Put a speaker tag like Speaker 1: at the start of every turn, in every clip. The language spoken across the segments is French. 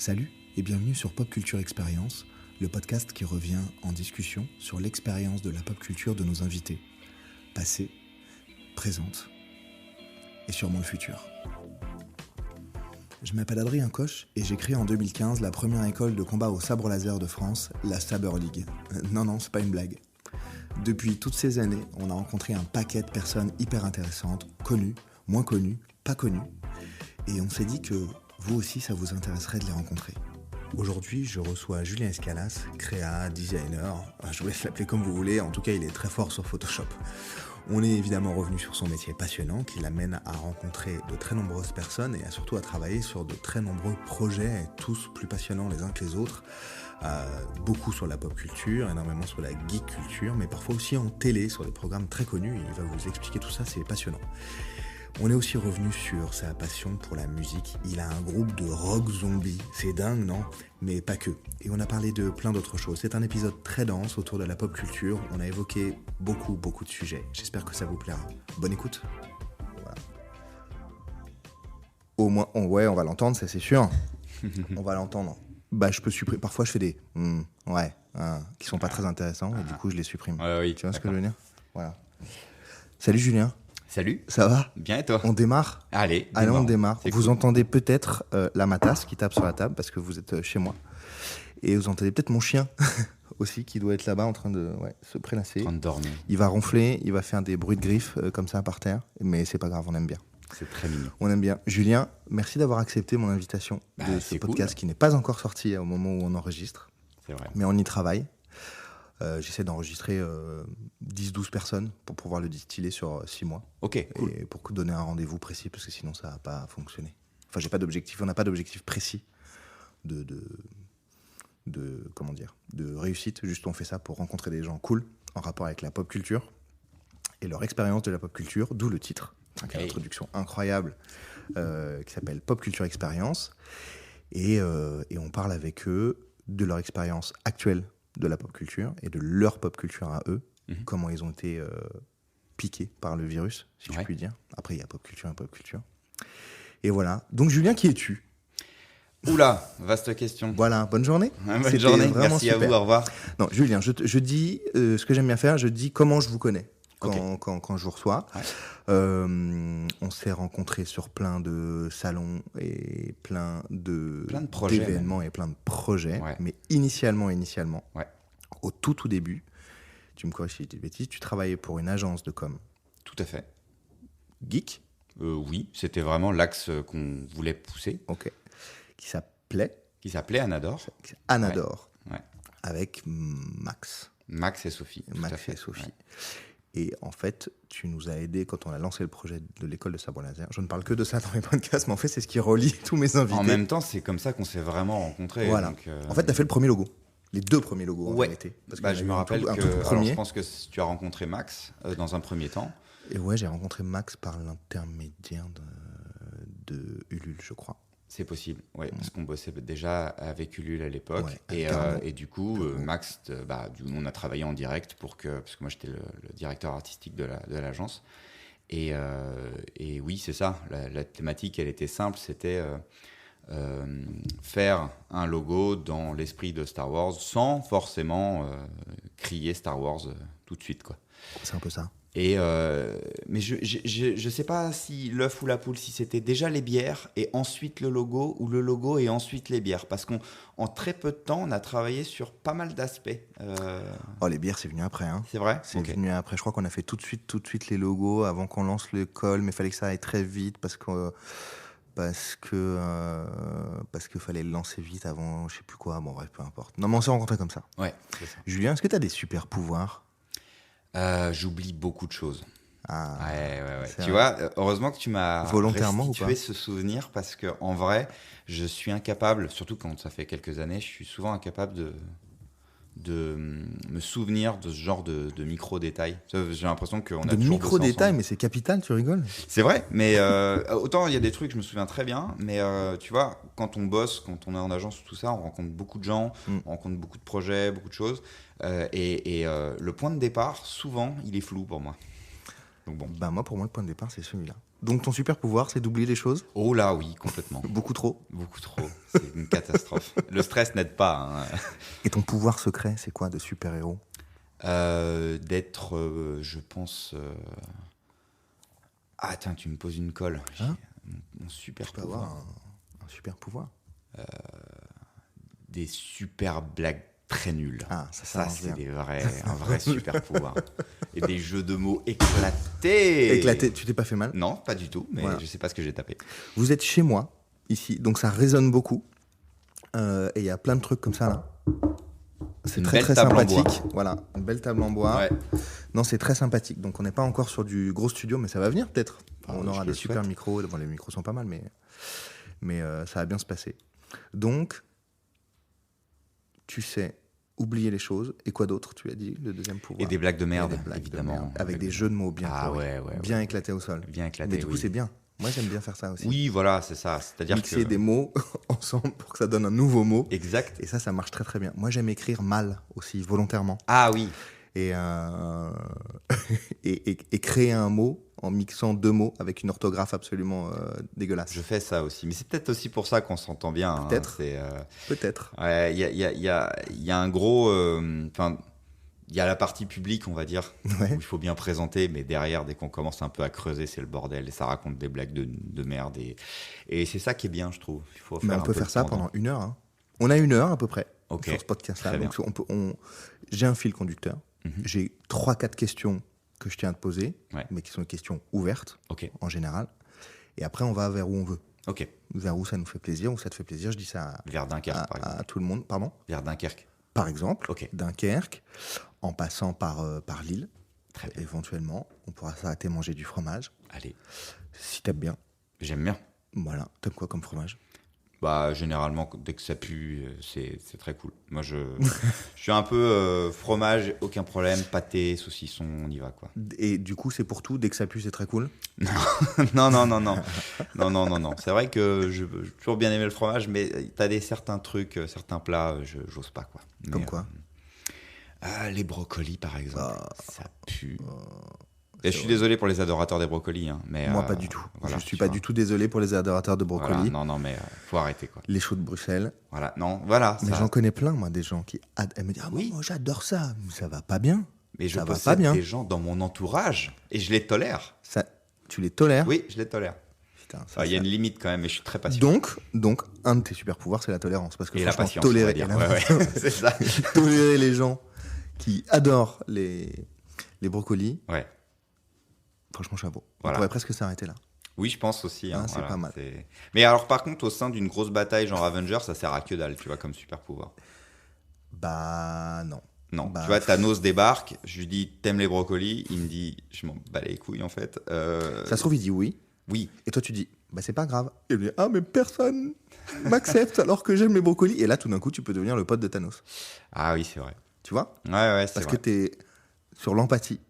Speaker 1: Salut et bienvenue sur Pop Culture Expérience, le podcast qui revient en discussion sur l'expérience de la pop culture de nos invités, passée, présente et sûrement le futur. Je m'appelle Adrien Coche et j'ai créé en 2015 la première école de combat au sabre laser de France, la Saber League. Non, c'est pas une blague. Depuis toutes ces années, on a rencontré un paquet de personnes hyper intéressantes, connues, moins connues, pas connues, et on s'est dit que vous aussi, ça vous intéresserait de les rencontrer. Aujourd'hui, je reçois Julien Escalas, créa, designer, je vous laisse l'appeler comme vous voulez, en tout cas il est très fort sur Photoshop. On est évidemment revenu sur son métier passionnant qui l'amène à rencontrer de très nombreuses personnes et surtout à travailler sur de très nombreux projets, tous plus passionnants les uns que les autres. Beaucoup sur la pop culture, énormément sur la geek culture, mais parfois aussi en télé, sur des programmes très connus, et il va vous expliquer tout ça, c'est passionnant. On est aussi revenu sur sa passion pour la musique. Il a un groupe de rock zombie. C'est dingue, non ? Mais pas que. Et on a parlé de plein d'autres choses. C'est un épisode très dense autour de la pop culture. On a évoqué beaucoup de sujets. J'espère que ça vous plaira. Bonne écoute. Voilà. Au moins, on va l'entendre, ça c'est sûr. On va l'entendre. Je peux supprimer. Parfois, je fais des qui sont pas très intéressants et du coup, je les supprime.
Speaker 2: Oui,
Speaker 1: tu vois ce que je veux dire ? Voilà. Salut Julien.
Speaker 2: Salut.
Speaker 1: Ça va ?
Speaker 2: Bien et toi ?
Speaker 1: On démarre ?
Speaker 2: Allez,
Speaker 1: on démarre.
Speaker 2: C'est
Speaker 1: vous
Speaker 2: cool.
Speaker 1: entendez peut-être la matasse qui tape sur la table parce que vous êtes chez moi. Et vous entendez peut-être mon chien aussi qui doit être là-bas en train de se prélasser.
Speaker 2: En train de dormir.
Speaker 1: Il va ronfler, il va faire des bruits de griffes comme ça par terre. Mais c'est pas grave, on aime bien.
Speaker 2: C'est très mignon.
Speaker 1: On aime bien. Julien, merci d'avoir accepté mon invitation de ce podcast qui n'est pas encore sorti au moment où on enregistre.
Speaker 2: C'est vrai.
Speaker 1: Mais on y travaille. J'essaie d'enregistrer 10-12 personnes pour pouvoir le distiller sur 6 mois.
Speaker 2: Ok, cool.
Speaker 1: Et pour donner un rendez-vous précis, parce que sinon ça va pas fonctionner. Enfin, j'ai pas d'objectif, on n'a pas d'objectif précis de réussite. Juste on fait ça pour rencontrer des gens cool en rapport avec la pop culture et leur expérience de la pop culture, d'où le titre. Une introduction incroyable qui s'appelle Pop Culture Expérience. Et on parle avec eux de leur expérience actuelle de la pop culture et de leur pop culture à eux, comment ils ont été piqués par le virus, si je puis dire. Après, il y a pop culture et pop culture. Et voilà. Donc, Julien, qui es-tu ?
Speaker 2: Oula, vaste question.
Speaker 1: Voilà, bonne journée.
Speaker 2: Bonne journée, merci super. À vous, au revoir.
Speaker 1: Non, Julien, je dis ce que j'aime bien faire, je dis comment je vous connais quand je vous reçois. Ouais. On s'est rencontrés sur plein de salons et plein de projets, d'événements et plein de projets. Ouais. Mais initialement, au tout début, tu me corriges si je dis des bêtises, tu travaillais pour une agence de com.
Speaker 2: Tout à fait.
Speaker 1: Geek ?
Speaker 2: Oui, c'était vraiment l'axe qu'on voulait pousser.
Speaker 1: Ok. Qui s'appelait
Speaker 2: Anador.
Speaker 1: Anador.
Speaker 2: Ouais.
Speaker 1: Avec Max.
Speaker 2: Max et Sophie.
Speaker 1: Max et Sophie. Ouais. Et en fait, tu nous as aidés quand on a lancé le projet de l'école de sabre laser. Je ne parle que de ça dans mes podcasts, mais en fait, c'est ce qui relie tous mes invités.
Speaker 2: En même temps, c'est comme ça qu'on s'est vraiment rencontrés.
Speaker 1: Voilà. Donc, en fait, tu as fait le premier logo. Les 2 premiers logos, en vérité.
Speaker 2: Parce je me rappelle que je pense que tu as rencontré Max dans un premier temps.
Speaker 1: Et ouais, j'ai rencontré Max par l'intermédiaire de Ulule, je crois.
Speaker 2: C'est possible, parce qu'on bossait déjà avec Ulule à l'époque. Et du coup, Max, on a travaillé en direct parce que moi, j'étais le directeur artistique de l'agence. Et oui, c'est ça. La thématique, elle était simple. C'était faire un logo dans l'esprit de Star Wars sans forcément crier Star Wars tout de suite, quoi.
Speaker 1: C'est un peu ça.
Speaker 2: Mais je sais pas si l'œuf ou la poule, si c'était déjà les bières et ensuite le logo ou le logo et ensuite les bières, parce qu'en très peu de temps on a travaillé sur pas mal d'aspects.
Speaker 1: Les bières c'est venu après. Hein.
Speaker 2: C'est vrai ?
Speaker 1: C'est venu après. Je crois qu'on a fait tout de suite les logos avant qu'on lance l'école, mais il fallait que ça aille très vite parce que fallait le lancer vite avant, je sais plus quoi. Bon bref, peu importe. Non mais on s'est rencontrés comme ça.
Speaker 2: Ouais. C'est ça.
Speaker 1: Julien, est-ce que tu as des super pouvoirs ?
Speaker 2: J'oublie beaucoup de choses. Ouais.
Speaker 1: vrai.
Speaker 2: Tu vois, heureusement que tu m'as
Speaker 1: restitué
Speaker 2: ce souvenir parce que en vrai, je suis incapable, surtout quand ça fait quelques années, je suis souvent incapable de me souvenir de ce genre de micro-détails. J'ai l'impression qu'on a
Speaker 1: de
Speaker 2: toujours
Speaker 1: micro-détails, mais c'est capital, tu rigoles ?
Speaker 2: C'est vrai, mais autant il y a des trucs, je me souviens très bien, mais tu vois, quand on bosse, quand on est en agence, tout ça, on rencontre beaucoup de gens, on rencontre beaucoup de projets, beaucoup de choses, et le point de départ, souvent, il est flou pour moi. Donc bon.
Speaker 1: Moi, pour moi, le point de départ, c'est celui-là. Donc ton super pouvoir, c'est d'oublier les choses ?
Speaker 2: Oh là, oui, complètement.
Speaker 1: Beaucoup trop ?
Speaker 2: Beaucoup trop, c'est une catastrophe. Le stress n'aide pas. Hein.
Speaker 1: Et ton pouvoir secret, c'est quoi de super-héros?
Speaker 2: D'être, je pense... Ah, tiens, tu me poses une colle.
Speaker 1: Hein?
Speaker 2: Mon super
Speaker 1: Tu peux
Speaker 2: pouvoir.
Speaker 1: avoir un super pouvoir.
Speaker 2: Des super blagues très nulles.
Speaker 1: Ah, ça
Speaker 2: c'est
Speaker 1: bien.
Speaker 2: un vrai super pouvoir. Et des jeux de mots éclatés.
Speaker 1: Éclaté, tu t'es pas fait mal?
Speaker 2: Non, pas du tout, mais
Speaker 1: Voilà.
Speaker 2: je sais pas ce que j'ai tapé.
Speaker 1: Vous êtes chez moi, ici, donc ça résonne beaucoup. Et il y a plein de trucs comme ça, là. C'est
Speaker 2: Une
Speaker 1: très,
Speaker 2: belle
Speaker 1: très
Speaker 2: table en
Speaker 1: sympathique. Voilà, une belle table en bois.
Speaker 2: Ouais.
Speaker 1: Non, c'est très sympathique. Donc, on n'est pas encore sur du gros studio, mais ça va venir peut-être.
Speaker 2: Ah,
Speaker 1: On
Speaker 2: je
Speaker 1: aura
Speaker 2: te
Speaker 1: des
Speaker 2: le
Speaker 1: super
Speaker 2: souhaite.
Speaker 1: micros. Bon, les micros sont pas mal, mais ça va bien se passer. Donc, tu sais oublier les choses. Et quoi d'autre, tu as dit, le deuxième pouvoir?
Speaker 2: Et des blagues de
Speaker 1: Et
Speaker 2: merde,
Speaker 1: des blagues de
Speaker 2: évidemment.
Speaker 1: merde. Avec des jeux de mots bien pourris.
Speaker 2: Ouais.
Speaker 1: Bien éclatés au sol.
Speaker 2: Bien éclaté,
Speaker 1: Mais du coup,
Speaker 2: oui.
Speaker 1: c'est bien. Moi, j'aime bien faire ça aussi.
Speaker 2: Oui, voilà, c'est ça. C'est-à-dire
Speaker 1: Mixer
Speaker 2: que...
Speaker 1: des mots ensemble pour que ça donne un nouveau mot.
Speaker 2: Exact.
Speaker 1: Et ça marche très très bien. Moi, j'aime écrire mal aussi, volontairement.
Speaker 2: Ah oui.
Speaker 1: Et, et créer un mot en mixant deux mots avec une orthographe absolument dégueulasse.
Speaker 2: Je fais ça aussi. Mais c'est peut-être aussi pour ça qu'on s'entend bien. Hein.
Speaker 1: Peut-être.
Speaker 2: C'est,
Speaker 1: Peut-être.
Speaker 2: ouais, il y a un gros... Enfin, il y a la partie publique, on va dire,
Speaker 1: Ouais.
Speaker 2: où il faut bien présenter, mais derrière, dès qu'on commence un peu à creuser, c'est le bordel. Et ça raconte des blagues de merde. Et c'est ça qui est bien, je trouve. Il faut
Speaker 1: Mais
Speaker 2: faire
Speaker 1: on
Speaker 2: un
Speaker 1: peut
Speaker 2: peu
Speaker 1: faire
Speaker 2: le
Speaker 1: ça
Speaker 2: temps
Speaker 1: pendant 1 heure. Hein. On a 1 heure à peu près
Speaker 2: Ok.
Speaker 1: sur ce podcast-là.
Speaker 2: Très bien.
Speaker 1: Donc, j'ai un fil conducteur.
Speaker 2: Mhm.
Speaker 1: J'ai 3-4 questions que je tiens à te poser,
Speaker 2: Ouais.
Speaker 1: mais qui sont des questions ouvertes
Speaker 2: Ok.
Speaker 1: en général. Et après, on va vers où on veut.
Speaker 2: Ok.
Speaker 1: Vers où ça nous fait plaisir, où ça te fait plaisir. Je dis ça
Speaker 2: Vers Dunkerque, par exemple.
Speaker 1: à tout le monde. Pardon?
Speaker 2: Vers Dunkerque.
Speaker 1: Par exemple,
Speaker 2: Ok.
Speaker 1: Dunkerque, en passant par Lille,
Speaker 2: Très bien.
Speaker 1: éventuellement. On pourra s'arrêter manger du fromage,
Speaker 2: Allez.
Speaker 1: si t'aimes bien.
Speaker 2: J'aime bien.
Speaker 1: Voilà, t'aimes quoi comme fromage?
Speaker 2: Bah, généralement, dès que ça pue, c'est très cool. Moi, je suis un peu fromage, aucun problème, pâté, saucisson, on y va, quoi.
Speaker 1: Et du coup, c'est pour tout, dès que ça pue, c'est très cool.
Speaker 2: Non. Non. C'est vrai que j'ai toujours bien aimé le fromage, mais t'as certains trucs, certains plats, j'ose pas, quoi.
Speaker 1: Comme
Speaker 2: Mais,
Speaker 1: quoi?
Speaker 2: les brocolis, par exemple,
Speaker 1: Ah.
Speaker 2: ça pue. Et je suis désolé pour les adorateurs des brocolis, hein, mais
Speaker 1: Moi, pas du tout.
Speaker 2: voilà,
Speaker 1: Je suis
Speaker 2: tu
Speaker 1: pas
Speaker 2: vois.
Speaker 1: du tout désolé pour les adorateurs de brocoli.
Speaker 2: Voilà, non, mais faut arrêter, quoi.
Speaker 1: Les choux de Bruxelles.
Speaker 2: Voilà, non, voilà.
Speaker 1: Mais
Speaker 2: ça-
Speaker 1: j'en connais plein, moi, des gens qui elles me disent ah,
Speaker 2: Oui.
Speaker 1: moi, j'adore ça. Mais ça va pas bien.
Speaker 2: Mais je
Speaker 1: ça va pas
Speaker 2: possède
Speaker 1: bien.
Speaker 2: des gens dans mon entourage et je les tolère.
Speaker 1: Ça, tu les tolères?
Speaker 2: Oui, je les tolère.
Speaker 1: Putain, ça,
Speaker 2: Enfin, il y a
Speaker 1: ça-
Speaker 2: une limite quand même, mais je suis très patient.
Speaker 1: Donc, un de tes super pouvoirs, c'est la tolérance. Parce que
Speaker 2: Et la
Speaker 1: franchement,
Speaker 2: patience, on va
Speaker 1: tolérer,
Speaker 2: dire.
Speaker 1: et la-
Speaker 2: Ouais, c'est ça.
Speaker 1: tolérer les gens qui adorent les brocolis,
Speaker 2: Ouais.
Speaker 1: franchement, chapeau.
Speaker 2: Voilà.
Speaker 1: On pourrait presque s'arrêter là.
Speaker 2: Oui, je pense aussi. hein,
Speaker 1: Ah, c'est pas mal.
Speaker 2: Mais alors, par contre, au sein d'une grosse bataille genre Avengers, ça sert à que dalle, tu vois, comme super pouvoir.
Speaker 1: Bah, non.
Speaker 2: Non,
Speaker 1: Bah,
Speaker 2: tu vois, Thanos débarque, je lui dis, t'aimes les brocolis? Il me dit, je m'en bats les couilles, en fait.
Speaker 1: Ça se trouve, il dit oui.
Speaker 2: Oui,
Speaker 1: Et toi, tu dis, bah, c'est pas grave. Et il dit, ah, mais personne m'accepte alors que j'aime les brocolis. Et là, tout d'un coup, tu peux devenir le pote de Thanos.
Speaker 2: ah oui, c'est vrai.
Speaker 1: Tu vois?
Speaker 2: Ouais, c'est
Speaker 1: Parce
Speaker 2: vrai.
Speaker 1: que t'es sur l'empathie,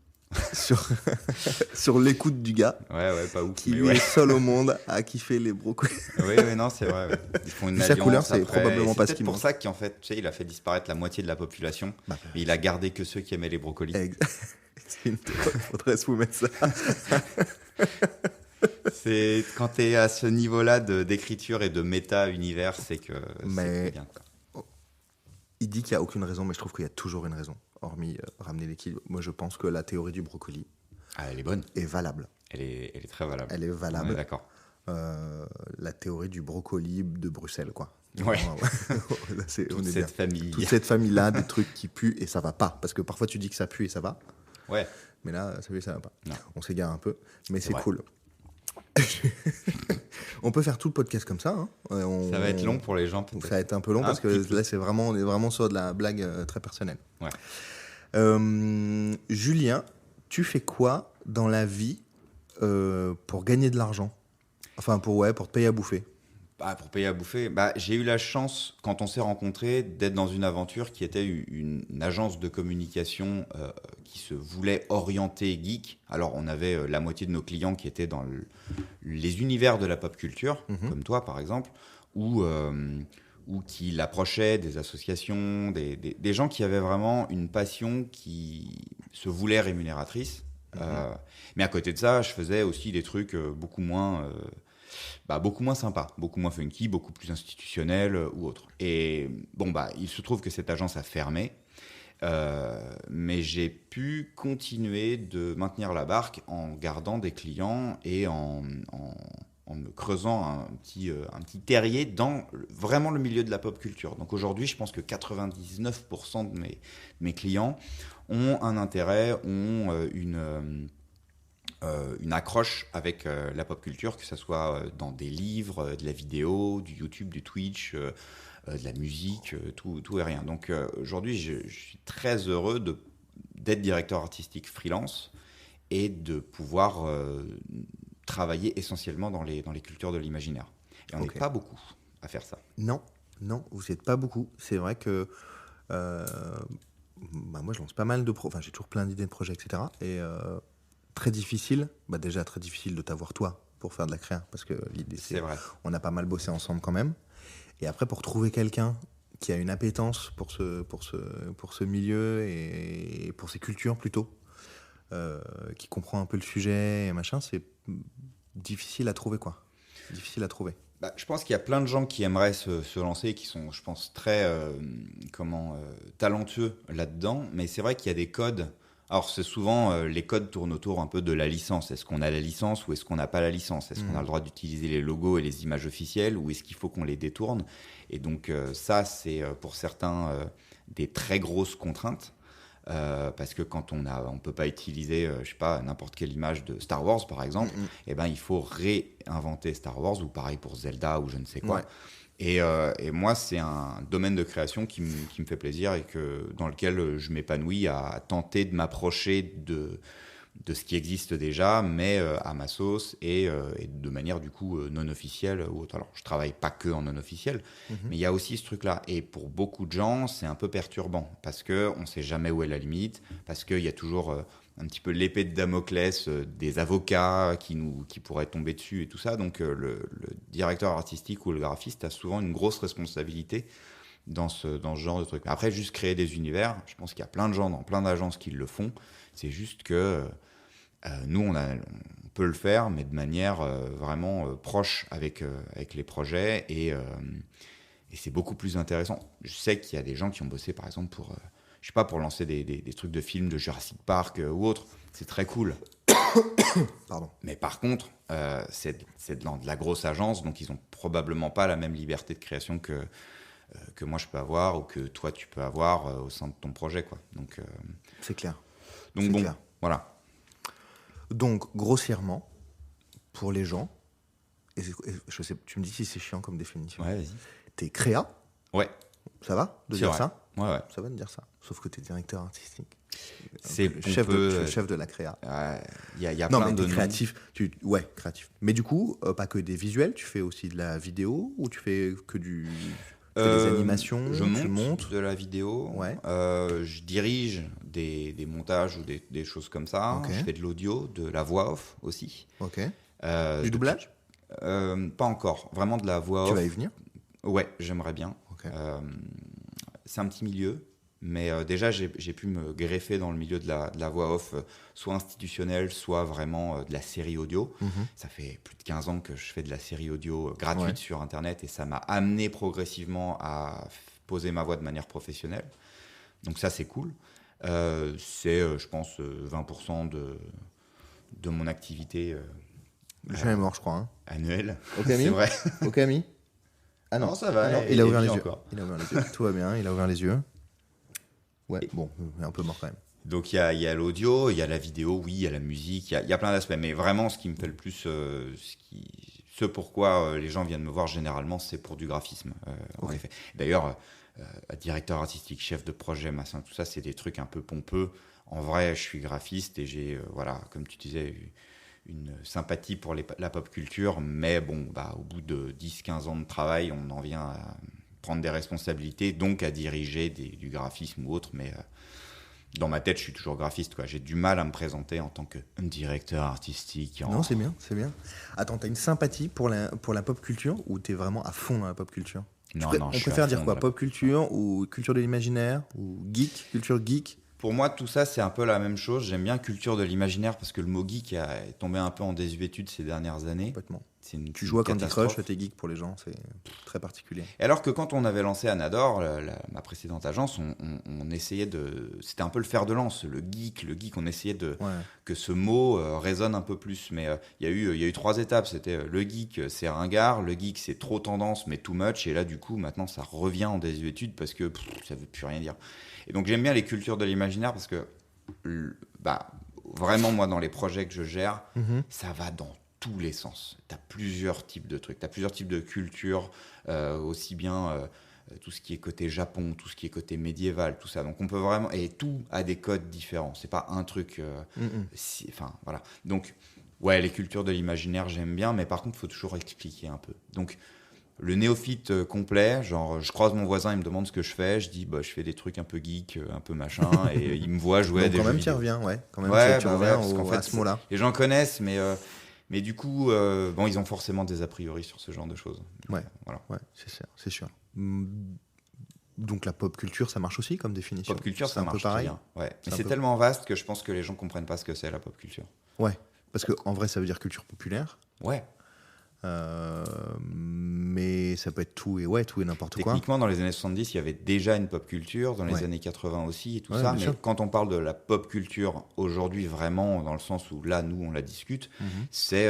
Speaker 1: sur l'écoute du gars
Speaker 2: Ouais, pas ouf.
Speaker 1: qui
Speaker 2: mais
Speaker 1: lui
Speaker 2: ouais.
Speaker 1: est seul au monde à kiffer les brocolis.
Speaker 2: Oui, non, c'est vrai. Ouais. Ils font une
Speaker 1: Puis sa
Speaker 2: alliance
Speaker 1: couleur, c'est
Speaker 2: après,
Speaker 1: probablement
Speaker 2: et
Speaker 1: pas ce
Speaker 2: c'est
Speaker 1: qu'il
Speaker 2: peut-être pour
Speaker 1: mange.
Speaker 2: ça qu'en fait, tu sais, il a fait disparaître la moitié de la population.
Speaker 1: Bah,
Speaker 2: Mais il a gardé que ceux qui aimaient les brocolis.
Speaker 1: c'est une faudrait se mettre ça.
Speaker 2: C'est quand t'es à ce niveau-là d'écriture et de méta-univers, c'est que
Speaker 1: Mais-
Speaker 2: c'est bien. Quoi.
Speaker 1: Il dit qu'il n'y a aucune raison, mais je trouve qu'il y a toujours une raison, hormis ramener l'équilibre. Moi, je pense que la théorie du brocoli
Speaker 2: Ah, elle est bonne.
Speaker 1: est valable.
Speaker 2: Elle est très valable.
Speaker 1: Elle est
Speaker 2: On est
Speaker 1: valable.
Speaker 2: d'accord.
Speaker 1: La théorie du brocoli de Bruxelles, quoi.
Speaker 2: Ouais.
Speaker 1: Vraiment, ouais. Là, on
Speaker 2: Toute
Speaker 1: est
Speaker 2: cette
Speaker 1: bien.
Speaker 2: famille.
Speaker 1: Toute cette famille-là, des trucs qui puent et ça va pas. Parce que parfois, tu dis que ça pue et ça va.
Speaker 2: Ouais.
Speaker 1: Mais là, ça pue et ça va pas.
Speaker 2: Non.
Speaker 1: On s'égare un peu, mais c'est
Speaker 2: vrai.
Speaker 1: cool. On peut faire tout le podcast comme ça. Hein.
Speaker 2: Ça va être long pour les gens, peut-être.
Speaker 1: Ça va être un peu long
Speaker 2: Un
Speaker 1: parce que
Speaker 2: petit peu.
Speaker 1: là, on est vraiment sur de la blague très personnelle.
Speaker 2: Ouais.
Speaker 1: Julien, tu fais quoi dans la vie pour gagner de l'argent? Enfin, pour te payer à bouffer.
Speaker 2: Bah, pour payer à bouffer, bah, j'ai eu la chance, quand on s'est rencontrés, d'être dans une aventure qui était une agence de communication qui se voulait orienter geek. Alors, on avait la moitié de nos clients qui étaient dans les univers de la pop culture, comme toi, par exemple, ou qui l'approchaient des associations, des gens qui avaient vraiment une passion qui se voulait rémunératrice. Mais à côté de ça, je faisais aussi des trucs beaucoup moins beaucoup moins sympa, beaucoup moins funky, beaucoup plus institutionnel ou autre. Et bon, il se trouve que cette agence a fermé, mais j'ai pu continuer de maintenir la barque en gardant des clients et en me creusant un petit terrier dans vraiment le milieu de la pop culture. Donc aujourd'hui, je pense que 99% de mes clients ont un intérêt, ont une accroche avec la pop culture, que ce soit dans des livres, de la vidéo, du YouTube, du Twitch, de la musique, tout et rien. Donc aujourd'hui, je suis très heureux d'être directeur artistique freelance et de pouvoir travailler essentiellement dans les cultures de l'imaginaire. Et on n'est pas beaucoup à faire ça.
Speaker 1: Non, vous n'êtes pas beaucoup. C'est vrai que moi, je lance pas mal de projets. Enfin, j'ai toujours plein d'idées de projets, etc. Et très difficile, déjà très difficile de t'avoir toi pour faire de la créa, parce que l'idée, c'est
Speaker 2: vrai.
Speaker 1: On a pas mal bossé ensemble quand même. Et après, pour trouver quelqu'un qui a une appétence pour ce milieu et pour ces cultures plutôt, qui comprend un peu le sujet et machin, c'est difficile à trouver, quoi. Difficile à trouver.
Speaker 2: Je pense qu'il y a plein de gens qui aimeraient se lancer, qui sont, je pense, très talentueux là-dedans. Mais c'est vrai qu'il y a des codes. Alors, c'est souvent, les codes tournent autour un peu de la licence. Est-ce qu'on a la licence ou est-ce qu'on n'a pas la licence ? Est-ce qu'on a le droit d'utiliser les logos et les images officielles ou est-ce qu'il faut qu'on les détourne ? Et donc, ça, c'est pour certains des très grosses contraintes. Parce que quand on peut pas utiliser, je sais pas, n'importe quelle image de Star Wars, par exemple, il faut réinventer Star Wars, ou pareil pour Zelda ou je ne sais quoi. Ouais. Et moi, c'est un domaine de création qui me fait plaisir et dans lequel je m'épanouis à tenter de m'approcher de ce qui existe déjà, mais à ma sauce et de manière du coup non officielle ou autre. Alors, je travaille pas que en non officiel, mais il y a aussi ce truc-là. Et pour beaucoup de gens, c'est un peu perturbant parce que on sait jamais où est la limite, parce qu'il y a toujours un petit peu l'épée de Damoclès des avocats qui pourraient tomber dessus et tout ça. Donc, le directeur artistique ou le graphiste a souvent une grosse responsabilité dans ce genre de truc. Après, juste créer des univers, je pense qu'il y a plein de gens dans plein d'agences qui le font. C'est juste que nous, on peut le faire, mais de manière vraiment proche avec les projets et c'est beaucoup plus intéressant. Je sais qu'il y a des gens qui ont bossé, par exemple, pour lancer des trucs de films de Jurassic Park ou autre. C'est très cool.
Speaker 1: Pardon.
Speaker 2: Mais par contre, c'est de la grosse agence, donc ils n'ont probablement pas la même liberté de création que moi je peux avoir ou que toi tu peux avoir au sein de ton projet, quoi. Donc,
Speaker 1: c'est clair.
Speaker 2: Donc
Speaker 1: c'est
Speaker 2: bon,
Speaker 1: clair.
Speaker 2: Voilà.
Speaker 1: Donc, grossièrement, pour les gens, et je sais, tu me dis si c'est chiant comme définition.
Speaker 2: Ouais, vas-y.
Speaker 1: T'es créa.
Speaker 2: Ouais.
Speaker 1: Ça va de dire ça ?
Speaker 2: Ouais.
Speaker 1: Ça va de dire ça. Sauf que t'es directeur artistique.
Speaker 2: C'est
Speaker 1: chef de la créa.
Speaker 2: Il y a
Speaker 1: non,
Speaker 2: plein
Speaker 1: mais
Speaker 2: de
Speaker 1: t'es créatif. Créatif. Mais du coup, pas que des visuels, tu fais aussi de la vidéo ou tu fais que des animations?
Speaker 2: Je monte de la vidéo.
Speaker 1: Ouais.
Speaker 2: Je dirige des montages ou des choses comme ça.
Speaker 1: Okay.
Speaker 2: Je fais de l'audio, de la voix off aussi.
Speaker 1: Ok. Du doublage?
Speaker 2: Pas encore. Vraiment de la voix off.
Speaker 1: Tu vas y venir?
Speaker 2: Ouais, j'aimerais bien.
Speaker 1: Okay.
Speaker 2: C'est un petit milieu. Mais déjà, j'ai pu me greffer dans le milieu de la voix off, soit institutionnelle, soit vraiment de la série audio. Ça fait plus de 15 ans que je fais de la série audio gratuite sur Internet et ça m'a amené progressivement à poser ma voix de manière professionnelle. Donc ça, c'est cool. C'est, je pense, 20% de mon activité
Speaker 1: jamais mort, je crois. Hein.
Speaker 2: Annuelle.
Speaker 1: C'est vrai. Ok, ami. Ah non,
Speaker 2: ça va.
Speaker 1: Non, il a ouvert les yeux. Il a ouvert les yeux. Tout va bien, il a ouvert les yeux. Ouais, bon, un peu mort quand même.
Speaker 2: Donc il y a l'audio, il y a la vidéo, oui, il y a la musique, il y a plein d'aspects. Mais vraiment, ce qui me fait le plus, ce pourquoi les gens viennent me voir généralement, c'est pour du graphisme, en effet. D'ailleurs, directeur artistique, chef de projet, machin, tout ça, c'est des trucs un peu pompeux. En vrai, je suis graphiste et j'ai, comme tu disais, une sympathie pour la pop culture. Mais bon, au bout de 10-15 ans de travail, on en vient à prendre des responsabilités, donc à diriger du graphisme ou autre, mais dans ma tête, je suis toujours graphiste, quoi. J'ai du mal à me présenter en tant que directeur artistique.
Speaker 1: Non, c'est bien. Attends, t'as une sympathie pour la pop culture ou t'es vraiment à fond dans la pop culture?
Speaker 2: Non,
Speaker 1: on préfère dire quoi? Pop culture ou culture de l'imaginaire ou culture geek?
Speaker 2: Pour moi, tout ça, c'est un peu la même chose. J'aime bien culture de l'imaginaire parce que le mot geek est tombé un peu en désuétude ces dernières années.
Speaker 1: Complètement. Tu joues à Candy Crush, t'es geek pour les gens, c'est très particulier.
Speaker 2: Et alors que quand on avait lancé Anador, ma précédente agence, on essayait de... C'était un peu le fer de lance, le geek, on essayait que ce mot résonne un peu plus. Mais il y a eu 3 étapes. C'était le geek, c'est ringard, le geek, c'est trop tendance, mais too much. Et là, du coup, maintenant, ça revient en désuétude parce que ça ne veut plus rien dire. Et donc, j'aime bien les cultures de l'imaginaire parce que, vraiment, moi, dans les projets que je gère, ça va dans tous les sens. Tu as plusieurs types de trucs, tu as plusieurs types de cultures, aussi bien tout ce qui est côté Japon, tout ce qui est côté médiéval, tout ça. Donc on peut vraiment... Et tout a des codes différents. C'est pas un truc... Enfin, voilà. Donc, ouais, les cultures de l'imaginaire, j'aime bien, mais par contre, il faut toujours expliquer un peu. Donc, le néophyte complet, genre, je croise mon voisin, il me demande ce que je fais, je dis, je fais des trucs un peu geek, un peu machin, et il me voit jouer à des jeux vidéo.
Speaker 1: Quand même, tu reviens, ouais. Quand même, tu reviens à ce mot-là.
Speaker 2: Les gens connaissent, mais du coup, ils ont forcément des a priori sur ce genre de choses.
Speaker 1: Ouais, voilà. Ouais, c'est sûr. Donc la pop culture, ça marche aussi comme définition.
Speaker 2: Pop culture, ça marche
Speaker 1: un peu pareil.
Speaker 2: Bien. Ouais. Mais c'est tellement vaste que je pense que les gens comprennent pas ce que c'est la pop culture.
Speaker 1: Ouais, parce que en vrai, ça veut dire culture populaire.
Speaker 2: Ouais.
Speaker 1: Mais ça peut être tout et n'importe quoi.
Speaker 2: Techniquement, dans les années 70, il y avait déjà une pop culture, dans les années 80 aussi et tout ça. Mais quand on parle de la pop culture aujourd'hui, vraiment, dans le sens où là, nous, on la discute, c'est,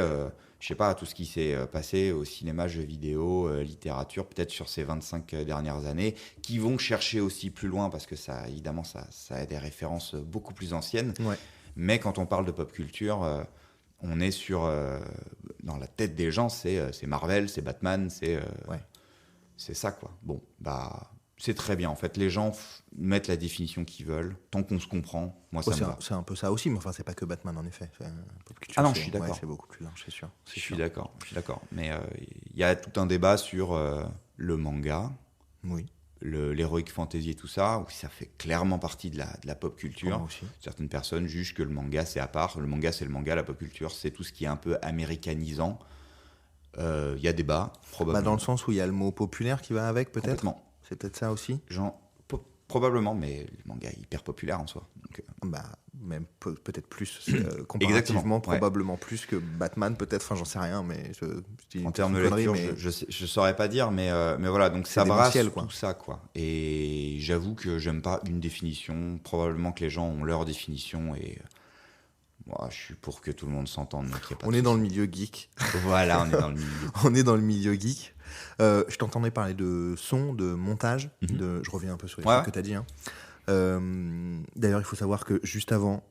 Speaker 2: je sais pas, tout ce qui s'est passé au cinéma, jeux vidéo, littérature, peut-être sur ces 25 dernières années, qui vont chercher aussi plus loin parce que ça, évidemment, ça a des références beaucoup plus anciennes. Ouais. Mais quand on parle de pop culture, on est dans la tête des gens, c'est Marvel, c'est Batman, c'est ça, quoi. Bon, c'est très bien. En fait, les gens mettent la définition qu'ils veulent, tant qu'on se comprend. Moi, ça me va.
Speaker 1: C'est un peu ça aussi, mais enfin, c'est pas que Batman, en effet.
Speaker 2: Pop culture, non, je suis d'accord.
Speaker 1: C'est beaucoup plus large, c'est sûr.
Speaker 2: Je suis d'accord. Mais il y a tout un débat sur le manga.
Speaker 1: Oui.
Speaker 2: L'heroic fantasy et tout ça, où ça fait clairement partie de la pop culture. Certaines personnes jugent que le manga, c'est à part. Le manga, c'est le manga. La pop culture, c'est tout ce qui est un peu américanisant. Il y a débat, probablement.
Speaker 1: Dans le sens où il y a le mot populaire qui va avec, peut-être.
Speaker 2: Complètement.
Speaker 1: C'est peut-être ça aussi.
Speaker 2: Probablement, mais le manga est hyper populaire en soi. Donc,
Speaker 1: même peut-être plus, comparativement, probablement plus que Batman, peut-être, enfin j'en sais rien, mais
Speaker 2: en termes de lecture, je saurais pas dire, mais voilà, donc ça brasse tout ça, quoi. Et j'avoue que j'aime pas une définition, probablement que les gens ont leur définition, et moi je suis pour que tout le monde s'entende.
Speaker 1: On est dans le milieu geek.
Speaker 2: Voilà, on est dans le milieu.
Speaker 1: On est dans le milieu geek. Je t'entendais parler de son, de montage, je reviens un peu sur les trucs que tu as dit, hein. D'ailleurs, il faut savoir que juste avant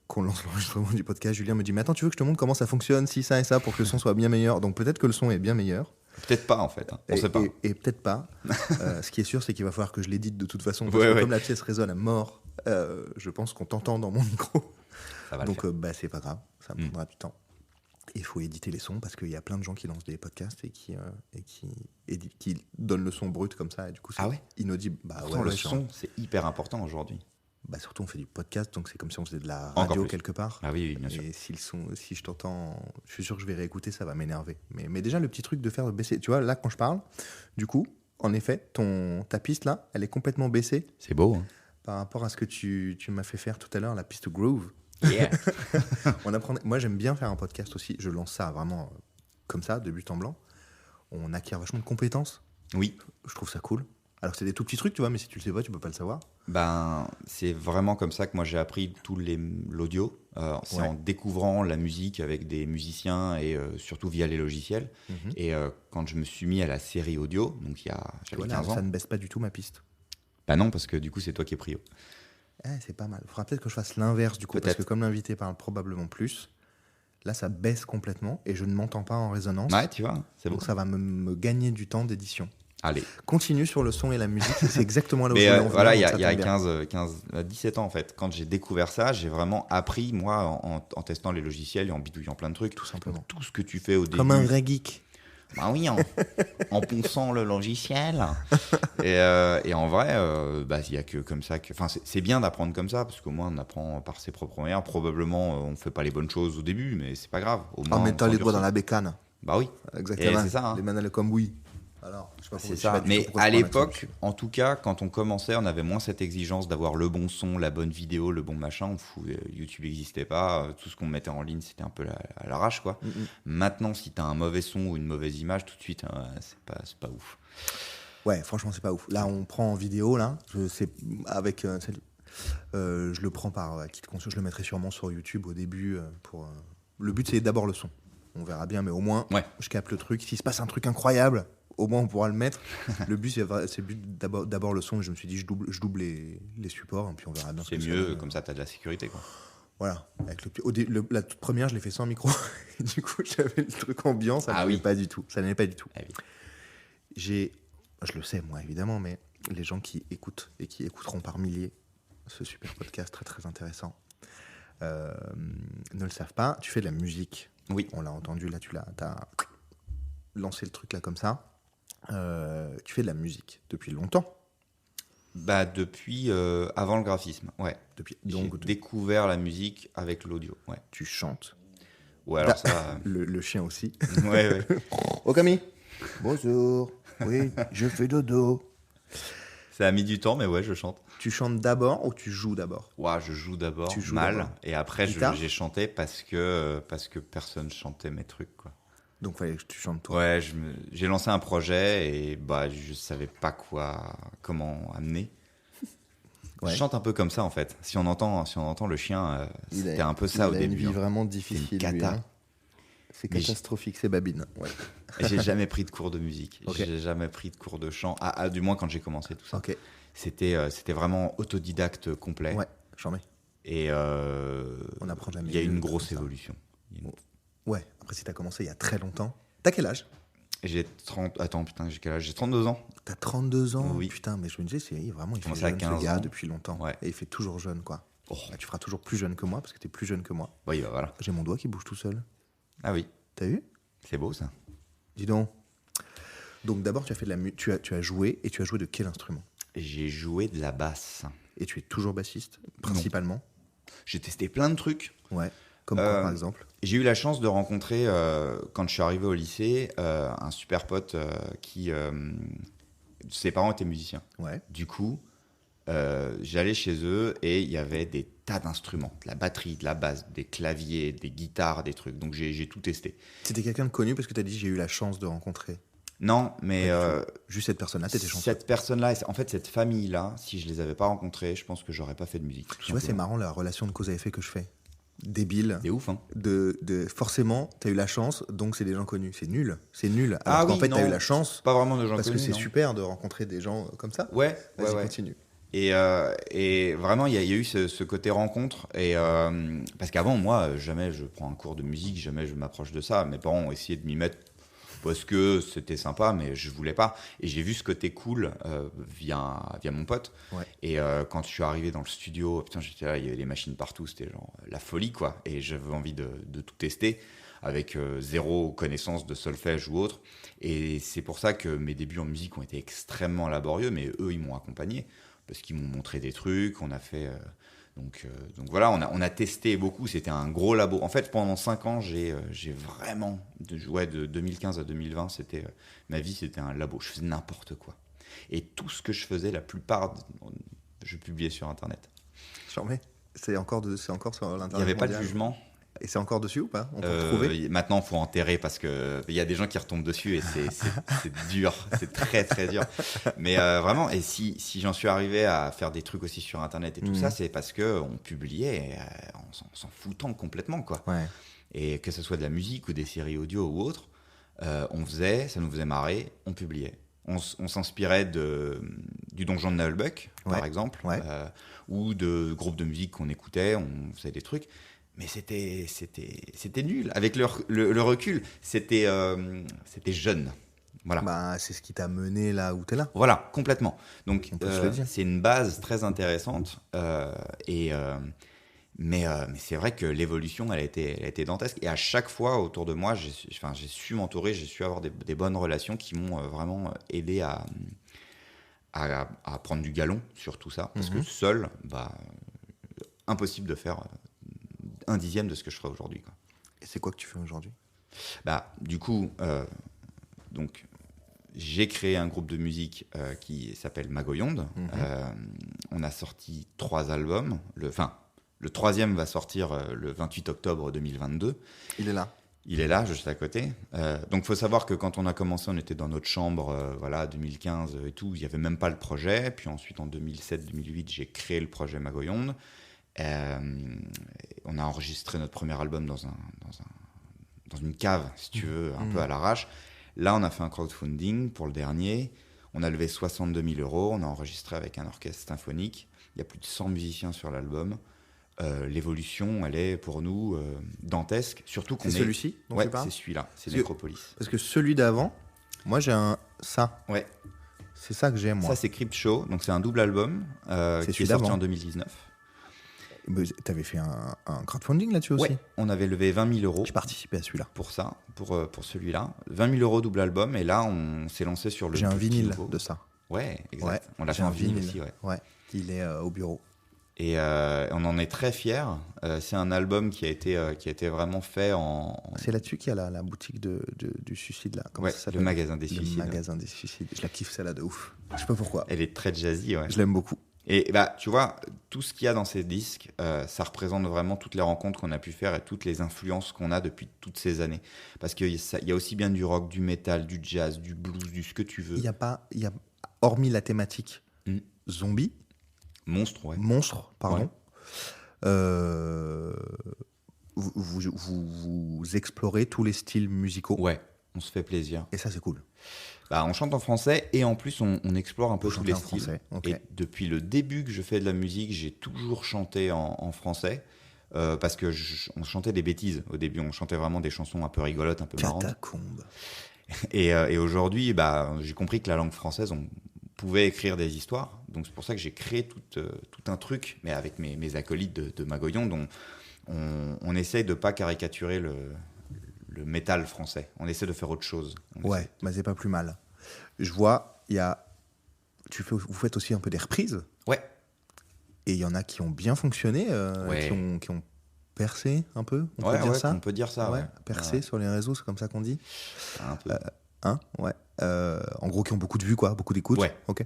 Speaker 1: qu'on lance l'enregistrement du podcast, Julien me dit « Mais attends, tu veux que je te montre comment ça fonctionne, si, ça et ça, pour que le son soit bien meilleur ?» Donc peut-être que le son est bien meilleur.
Speaker 2: Peut-être pas, en fait. Hein. On sait pas.
Speaker 1: Et peut-être pas. Ce qui est sûr, c'est qu'il va falloir que je l'édite de toute façon. Parce que comme la pièce résonne à mort, je pense qu'on t'entend dans mon micro.
Speaker 2: Ça va.
Speaker 1: Donc c'est pas grave, ça me prendra du temps. Il faut éditer les sons parce qu'il y a plein de gens qui lancent des podcasts et qui donnent le son brut comme ça, et du coup c'est inaudible.
Speaker 2: Le son, c'est hyper important aujourd'hui.
Speaker 1: Surtout on fait du podcast, donc c'est comme si on faisait de la radio quelque part.
Speaker 2: Ah oui, bien sûr.
Speaker 1: Et si je t'entends, je suis sûr que je vais réécouter, ça va m'énerver. Mais déjà le petit truc de faire baisser, tu vois, là quand je parle, du coup, en effet, ta piste là, elle est complètement baissée.
Speaker 2: C'est beau. Hein.
Speaker 1: Par rapport à ce que tu m'as fait faire tout à l'heure, la piste groove.
Speaker 2: Yeah.
Speaker 1: Moi j'aime bien faire un podcast aussi, je lance ça vraiment comme ça, de but en blanc. On acquiert vachement de compétences.
Speaker 2: Oui.
Speaker 1: Je trouve ça cool. Alors c'est des tout petits trucs, tu vois, mais si tu le sais pas, tu peux pas le savoir.
Speaker 2: C'est vraiment comme ça que moi j'ai appris l'audio. C'est en découvrant la musique avec des musiciens et surtout via les logiciels. Et quand je me suis mis à la série audio, donc j'avais 15 ans.
Speaker 1: Ça ne baisse pas du tout ma piste.
Speaker 2: Non, parce que du coup c'est toi qui es prio.
Speaker 1: C'est pas mal. Il faudra peut-être que je fasse l'inverse du coup, parce que comme l'invité parle probablement plus, là ça baisse complètement et je ne m'entends pas en résonance.
Speaker 2: Ouais, tu vois, c'est
Speaker 1: donc ça va me gagner du temps d'édition.
Speaker 2: Allez.
Speaker 1: Continue sur le son et la musique, c'est exactement là où
Speaker 2: je voulais en venir. Voilà, il y a 17 ans en fait, quand j'ai découvert ça, j'ai vraiment appris, moi, en testant les logiciels et en bidouillant plein de trucs.
Speaker 1: Tout simplement.
Speaker 2: Tout ce que tu fais au début.
Speaker 1: Comme un vrai geek.
Speaker 2: Oui, en ponçant le logiciel. Et en vrai, il n'y a que comme ça. C'est bien d'apprendre comme ça, parce qu'au moins on apprend par ses propres moyens. Probablement, on ne fait pas les bonnes choses au début, mais c'est pas grave. Au moins,
Speaker 1: mais t'as les doigts dans la bécane.
Speaker 2: Oui.
Speaker 1: Exactement.
Speaker 2: Et c'est ça. Hein.
Speaker 1: Les manuels comme oui. Alors, je sais pas
Speaker 2: C'est ça. Mais à l'époque, en tout cas, quand on commençait, on avait moins cette exigence d'avoir le bon son, la bonne vidéo, le bon machin. YouTube n'existait pas. Tout ce qu'on mettait en ligne, c'était un peu à l'arrache, quoi. Maintenant, si tu as un mauvais son ou une mauvaise image, tout de suite, c'est pas ouf.
Speaker 1: Ouais, franchement, c'est pas ouf. Là, on prend en vidéo, là. Je le prends par acquis de conscience. Je le mettrai sûrement sur YouTube au début. Le but, c'est d'abord le son. On verra bien, mais au moins, je capte le truc. S'il se passe un truc incroyable, au moins on pourra le mettre. Le but, c'est d'abord le son. Je me suis dit, je double les supports, et puis on verra bien.
Speaker 2: C'est mieux, comme ça, tu as de la sécurité, quoi.
Speaker 1: Voilà. Avec la toute première, je l'ai fait sans micro. Du coup, j'avais le truc ambiant, ça n'allait pas du tout. Ça n'allait pas du tout.
Speaker 2: Ah oui.
Speaker 1: Je le sais, moi, évidemment, mais les gens qui écoutent et qui écouteront par milliers ce super podcast très, très intéressant ne le savent pas. Tu fais de la musique.
Speaker 2: Oui.
Speaker 1: On l'a entendu, là, t'as lancé le truc là comme ça. Tu fais de la musique depuis longtemps?
Speaker 2: Bah, depuis avant le graphisme, ouais. J'ai découvert la musique avec l'audio, ouais.
Speaker 1: Tu chantes?
Speaker 2: Ouais, alors ça...
Speaker 1: le chien aussi.
Speaker 2: Ouais.
Speaker 1: Oh, Camille. Bonjour. Oui, je fais dodo.
Speaker 2: Ça a mis du temps, mais ouais, je chante.
Speaker 1: Tu chantes d'abord ou tu joues d'abord?
Speaker 2: Ouais, je joue d'abord, mal. Et après, j'ai chanté parce que personne chantait mes trucs, quoi.
Speaker 1: Donc, fallait que tu chantes toi.
Speaker 2: Ouais, j'ai lancé un projet et bah, je savais pas comment amener. Ouais. Je chante un peu comme ça, en fait. Si on entend le chien, c'était un peu ça au début.
Speaker 1: Il a une vie vraiment difficile.
Speaker 2: C'est une cata.
Speaker 1: Lui, hein. C'est catastrophique, c'est Babine. Ouais.
Speaker 2: J'ai jamais pris de cours de musique. Okay. J'ai jamais pris de cours de chant. Du moins quand j'ai commencé tout ça.
Speaker 1: Okay.
Speaker 2: C'était vraiment autodidacte complet.
Speaker 1: Ouais, j'en mets.
Speaker 2: Et
Speaker 1: on apprend jamais.
Speaker 2: Il y a une grosse évolution.
Speaker 1: Ouais, après si t'as commencé il y a très longtemps. T'as quel âge?
Speaker 2: J'ai 30... Attends, putain, j'ai quel âge? J'ai 32 ans.
Speaker 1: T'as 32 ans?
Speaker 2: Oui.
Speaker 1: Putain, mais je me disais, il fait
Speaker 2: jeune, ce
Speaker 1: gars, depuis longtemps.
Speaker 2: Ouais.
Speaker 1: Et il fait toujours jeune, quoi. Oh. Bah, tu feras toujours plus jeune que moi, parce que t'es plus jeune que moi.
Speaker 2: Oui, bah voilà.
Speaker 1: J'ai mon doigt qui bouge tout seul.
Speaker 2: Ah oui.
Speaker 1: T'as vu?
Speaker 2: C'est beau, ça.
Speaker 1: Dis donc. Donc d'abord, tu as fait de la tu as joué, et tu as joué de quel instrument?
Speaker 2: J'ai joué de la basse.
Speaker 1: Et tu es toujours bassiste, principalement?
Speaker 2: Non. J'ai testé plein de trucs.
Speaker 1: Ouais. Comme quoi, par exemple?
Speaker 2: J'ai eu la chance de rencontrer, quand je suis arrivé au lycée, un super pote qui... ses parents étaient musiciens.
Speaker 1: Ouais.
Speaker 2: Du coup, j'allais chez eux et il y avait des tas d'instruments. De la batterie, de la basse, des claviers, des guitares, des trucs. Donc j'ai tout testé.
Speaker 1: C'était quelqu'un de connu parce que tu as dit j'ai eu la chance de rencontrer?
Speaker 2: Non, mais...
Speaker 1: juste cette personne-là, t'étais chanceux.
Speaker 2: Cette personne-là, en fait, cette famille-là, si je les avais pas rencontrés, je pense que j'aurais pas fait de musique.
Speaker 1: Tu vois, c'est marrant la relation de cause à effet que je fais. Débile.
Speaker 2: C'est ouf, hein.
Speaker 1: Forcément, t'as eu la chance, donc c'est des gens connus. C'est nul. C'est nul. Alors qu'en fait, t'as eu la chance.
Speaker 2: Pas vraiment de gens
Speaker 1: parce
Speaker 2: connus.
Speaker 1: Parce que c'est super de rencontrer des gens comme ça.
Speaker 2: Ouais.
Speaker 1: Vas-y, continue.
Speaker 2: Et vraiment, il y a eu ce côté rencontre. Et, parce qu'avant, moi, jamais je prends un cours de musique, jamais je m'approche de ça. Mes parents ont essayé de m'y mettre parce que c'était sympa, mais je voulais pas. Et j'ai vu ce côté cool via mon pote.
Speaker 1: Ouais.
Speaker 2: Et quand je suis arrivé dans le studio, putain, j'étais là, il y avait des machines partout, c'était genre la folie, quoi. Et j'avais envie de tout tester avec zéro connaissance de solfège ou autre. Et c'est pour ça que mes débuts en musique ont été extrêmement laborieux, mais eux, ils m'ont accompagné parce qu'ils m'ont montré des trucs, on a fait... Donc voilà, on a testé beaucoup, c'était un gros labo. En fait, pendant 5 ans, j'ai vraiment... de 2015 à 2020, ma vie, c'était un labo. Je faisais n'importe quoi. Et tout ce que je faisais, la plupart, je publiais sur Internet.
Speaker 1: Charmé. C'est encore sur l'Internet.
Speaker 2: Il n'y avait pas de jugement.
Speaker 1: Et c'est encore dessus ou pas? On peut retrouver?
Speaker 2: Maintenant, il faut enterrer parce qu'il y a des gens qui retombent dessus et c'est dur. C'est très, très dur. Mais vraiment, et si j'en suis arrivé à faire des trucs aussi sur Internet et tout ça, c'est parce qu'on publiait en s'en foutant complètement, quoi.
Speaker 1: Ouais.
Speaker 2: Et que ce soit de la musique ou des séries audio ou autre, ça nous faisait marrer, on publiait. On s'inspirait du Donjon de Nullbuck, par exemple, ou de groupes de musique qu'on écoutait, on faisait des trucs. Mais c'était nul. Avec le recul, c'était jeune. Voilà.
Speaker 1: Bah, c'est ce qui t'a mené là où t'es là.
Speaker 2: Voilà, complètement. Donc,
Speaker 1: c'est
Speaker 2: une base très intéressante. Mais c'est vrai que l'évolution, elle a été dantesque. Et à chaque fois, autour de moi, j'ai su m'entourer, j'ai su avoir des bonnes relations qui m'ont vraiment aidé à prendre du galon sur tout ça. Parce que seul, impossible de faire... 1/10 de ce que je ferais aujourd'hui, quoi.
Speaker 1: Et c'est quoi que tu fais aujourd'hui?
Speaker 2: Du coup, donc, j'ai créé un groupe de musique qui s'appelle Magoyonde. On a sorti 3 albums. Le troisième va sortir le 28 octobre 2022.
Speaker 1: Il est là.
Speaker 2: Il est là, juste à côté. Donc, il faut savoir que quand on a commencé, on était dans notre chambre, 2015 et tout. Il n'y avait même pas le projet. Puis ensuite, en 2007-2008, j'ai créé le projet Magoyonde. On a enregistré notre premier album dans une cave, si tu veux, un peu à l'arrache. Là, on a fait un crowdfunding pour le dernier. On a levé 62 000 €. On a enregistré avec un orchestre symphonique. Il y a plus de 100 musiciens sur l'album. L'évolution, elle est pour nous dantesque. Surtout qu'on
Speaker 1: c'est celui-ci dont tu parles ?
Speaker 2: C'est celui-là, c'est Necropolis.
Speaker 1: Parce que celui d'avant, moi j'ai ça.
Speaker 2: Ouais.
Speaker 1: C'est ça que j'aime, moi.
Speaker 2: Ça, c'est Crypt Show, donc c'est un double album qui est sorti en 2019.
Speaker 1: Tu avais fait un crowdfunding là-dessus aussi ?
Speaker 2: Ouais, on avait levé 20 000 €.
Speaker 1: J'ai participé à celui-là.
Speaker 2: Pour ça, pour celui-là. 20 000 € double album, et là, on s'est lancé sur le.
Speaker 1: J'ai un vinyle de ça.
Speaker 2: Ouais, exact.
Speaker 1: Ouais,
Speaker 2: on l'a fait en vinyle aussi,
Speaker 1: ouais. Il est au bureau.
Speaker 2: Et on en est très fiers. C'est un album qui a été vraiment fait en.
Speaker 1: C'est là-dessus qu'il y a la boutique du suicide là.
Speaker 2: Comment ça s'appelle ? Le magasin des suicides.
Speaker 1: Le magasin des suicides. Je la kiffe celle-là de ouf. Je sais pas pourquoi.
Speaker 2: Elle est très jazzy, ouais.
Speaker 1: Je l'aime beaucoup.
Speaker 2: Et tu vois, tout ce qu'il y a dans ces disques, ça représente vraiment toutes les rencontres qu'on a pu faire et toutes les influences qu'on a depuis toutes ces années. Parce qu'il y a aussi bien du rock, du métal, du jazz, du blues, du ce que tu veux.
Speaker 1: Il y a hormis la thématique zombie. Monstre, pardon. Ouais. Vous explorez tous les styles musicaux.
Speaker 2: Ouais, on se fait plaisir.
Speaker 1: Et ça, c'est cool.
Speaker 2: On chante en français et en plus, on explore un peu tous les styles.
Speaker 1: Français. Okay.
Speaker 2: Et depuis le début que je fais de la musique, j'ai toujours chanté en français. Parce que on chantait des bêtises au début. On chantait vraiment des chansons un peu rigolotes, un peu marrantes.
Speaker 1: Catacombe.
Speaker 2: Et aujourd'hui, j'ai compris que la langue française, on pouvait écrire des histoires. Donc c'est pour ça que j'ai créé tout un truc, mais avec mes acolytes de Magoyonde, dont on essaye de ne pas caricaturer le métal français. On essaie de faire autre chose.
Speaker 1: Ouais, mais c'est pas plus mal. Je vois, vous faites aussi un peu des reprises.
Speaker 2: Ouais.
Speaker 1: Et il y en a qui ont bien fonctionné, qui ont percé un peu. On peut dire ça.
Speaker 2: On peut dire ça. Ouais.
Speaker 1: Percé sur les réseaux, c'est comme ça qu'on dit.
Speaker 2: Un peu.
Speaker 1: Ouais. En gros, qui ont beaucoup de vues, quoi, beaucoup d'écoutes.
Speaker 2: Ouais.
Speaker 1: Ok.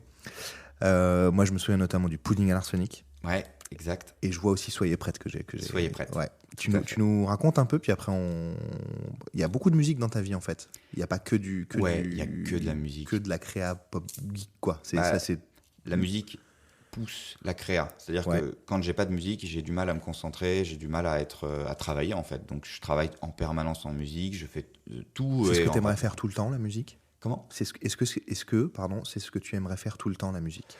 Speaker 1: Moi, je me souviens notamment du Pudding à l'arsenic.
Speaker 2: Ouais, exact.
Speaker 1: Et je vois aussi Soyez prête que j'ai.
Speaker 2: Soyez prête.
Speaker 1: Ouais. Tu nous racontes un peu, puis après il y a beaucoup de musique dans ta vie en fait. Il n'y a pas que il
Speaker 2: y a que de la musique,
Speaker 1: que de la créa pop geek quoi. C'est
Speaker 2: la musique pousse la créa. C'est-à-dire que quand j'ai pas de musique, j'ai du mal à me concentrer, j'ai du mal à travailler en fait. Donc je travaille en permanence en musique, je fais tout.
Speaker 1: C'est ce que tu aimerais faire tout le temps, la musique ?
Speaker 2: Comment ?
Speaker 1: C'est ce que tu aimerais faire tout le temps, la musique ?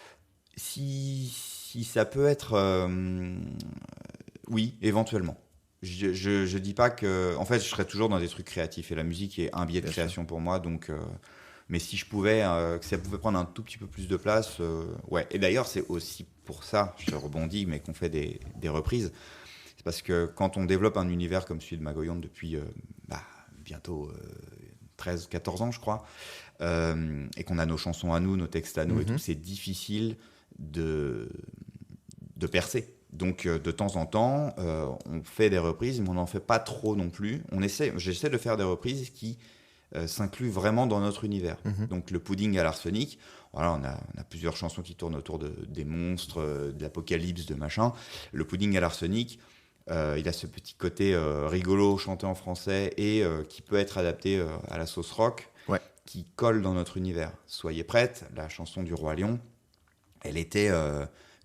Speaker 2: Si ça peut être, oui, éventuement. Je dis pas que, en fait, je serais toujours dans des trucs créatifs et la musique est un biais de création pour moi, donc. Mais si je pouvais, que ça pouvait prendre un tout petit peu plus de place, ouais. Et d'ailleurs, c'est aussi pour ça, je rebondis, mais qu'on fait des reprises. C'est parce que quand on développe un univers comme celui de Magoyonde depuis bientôt 13-14 ans, je crois, et qu'on a nos chansons à nous, nos textes à nous et tout, c'est difficile de percer. Donc, de temps en temps, on fait des reprises, mais on n'en fait pas trop non plus. J'essaie de faire des reprises qui s'incluent vraiment dans notre univers. Donc, le Pudding à l'arsenic, voilà, on a plusieurs chansons qui tournent autour des monstres, de l'apocalypse, de machin. Le Pudding à l'arsenic, il a ce petit côté rigolo, chanté en français, et qui peut être adapté à la sauce rock, qui colle dans notre univers. Soyez prête, la chanson du Roi Lion, elle était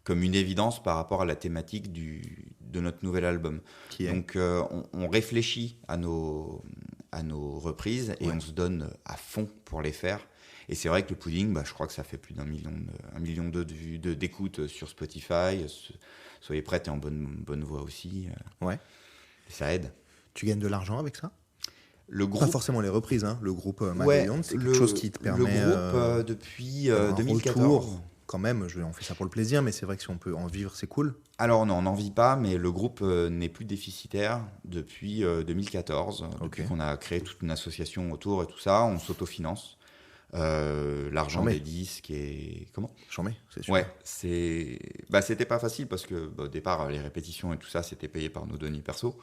Speaker 2: comme une évidence par rapport à la thématique de notre nouvel album. Donc on réfléchit à nos reprises et on se donne à fond pour les faire. Et c'est vrai que le Pudding, je crois que ça fait plus d'1 million d'écoutes sur Spotify. Soyez prêts, et en bonne voie aussi.
Speaker 1: Ouais.
Speaker 2: Ça aide.
Speaker 1: Tu gagnes de l'argent avec ça ?
Speaker 2: Le groupe...
Speaker 1: Pas forcément les reprises, hein. Le groupe Magoyonde, c'est quelque chose qui te permet...
Speaker 2: Le groupe, depuis 2014...
Speaker 1: Retour, quand même, on fait ça pour le plaisir, mais c'est vrai que si on peut en vivre, c'est cool.
Speaker 2: Alors non, on n'en vit pas, mais le groupe n'est plus déficitaire depuis 2014. Depuis qu'on a créé toute une association autour et tout ça, on s'autofinance. L'argent des disques et... Comment ?
Speaker 1: J'en mets, c'est sûr.
Speaker 2: Ouais, c'était pas facile parce que au départ, les répétitions et tout ça, c'était payé par nos deniers perso.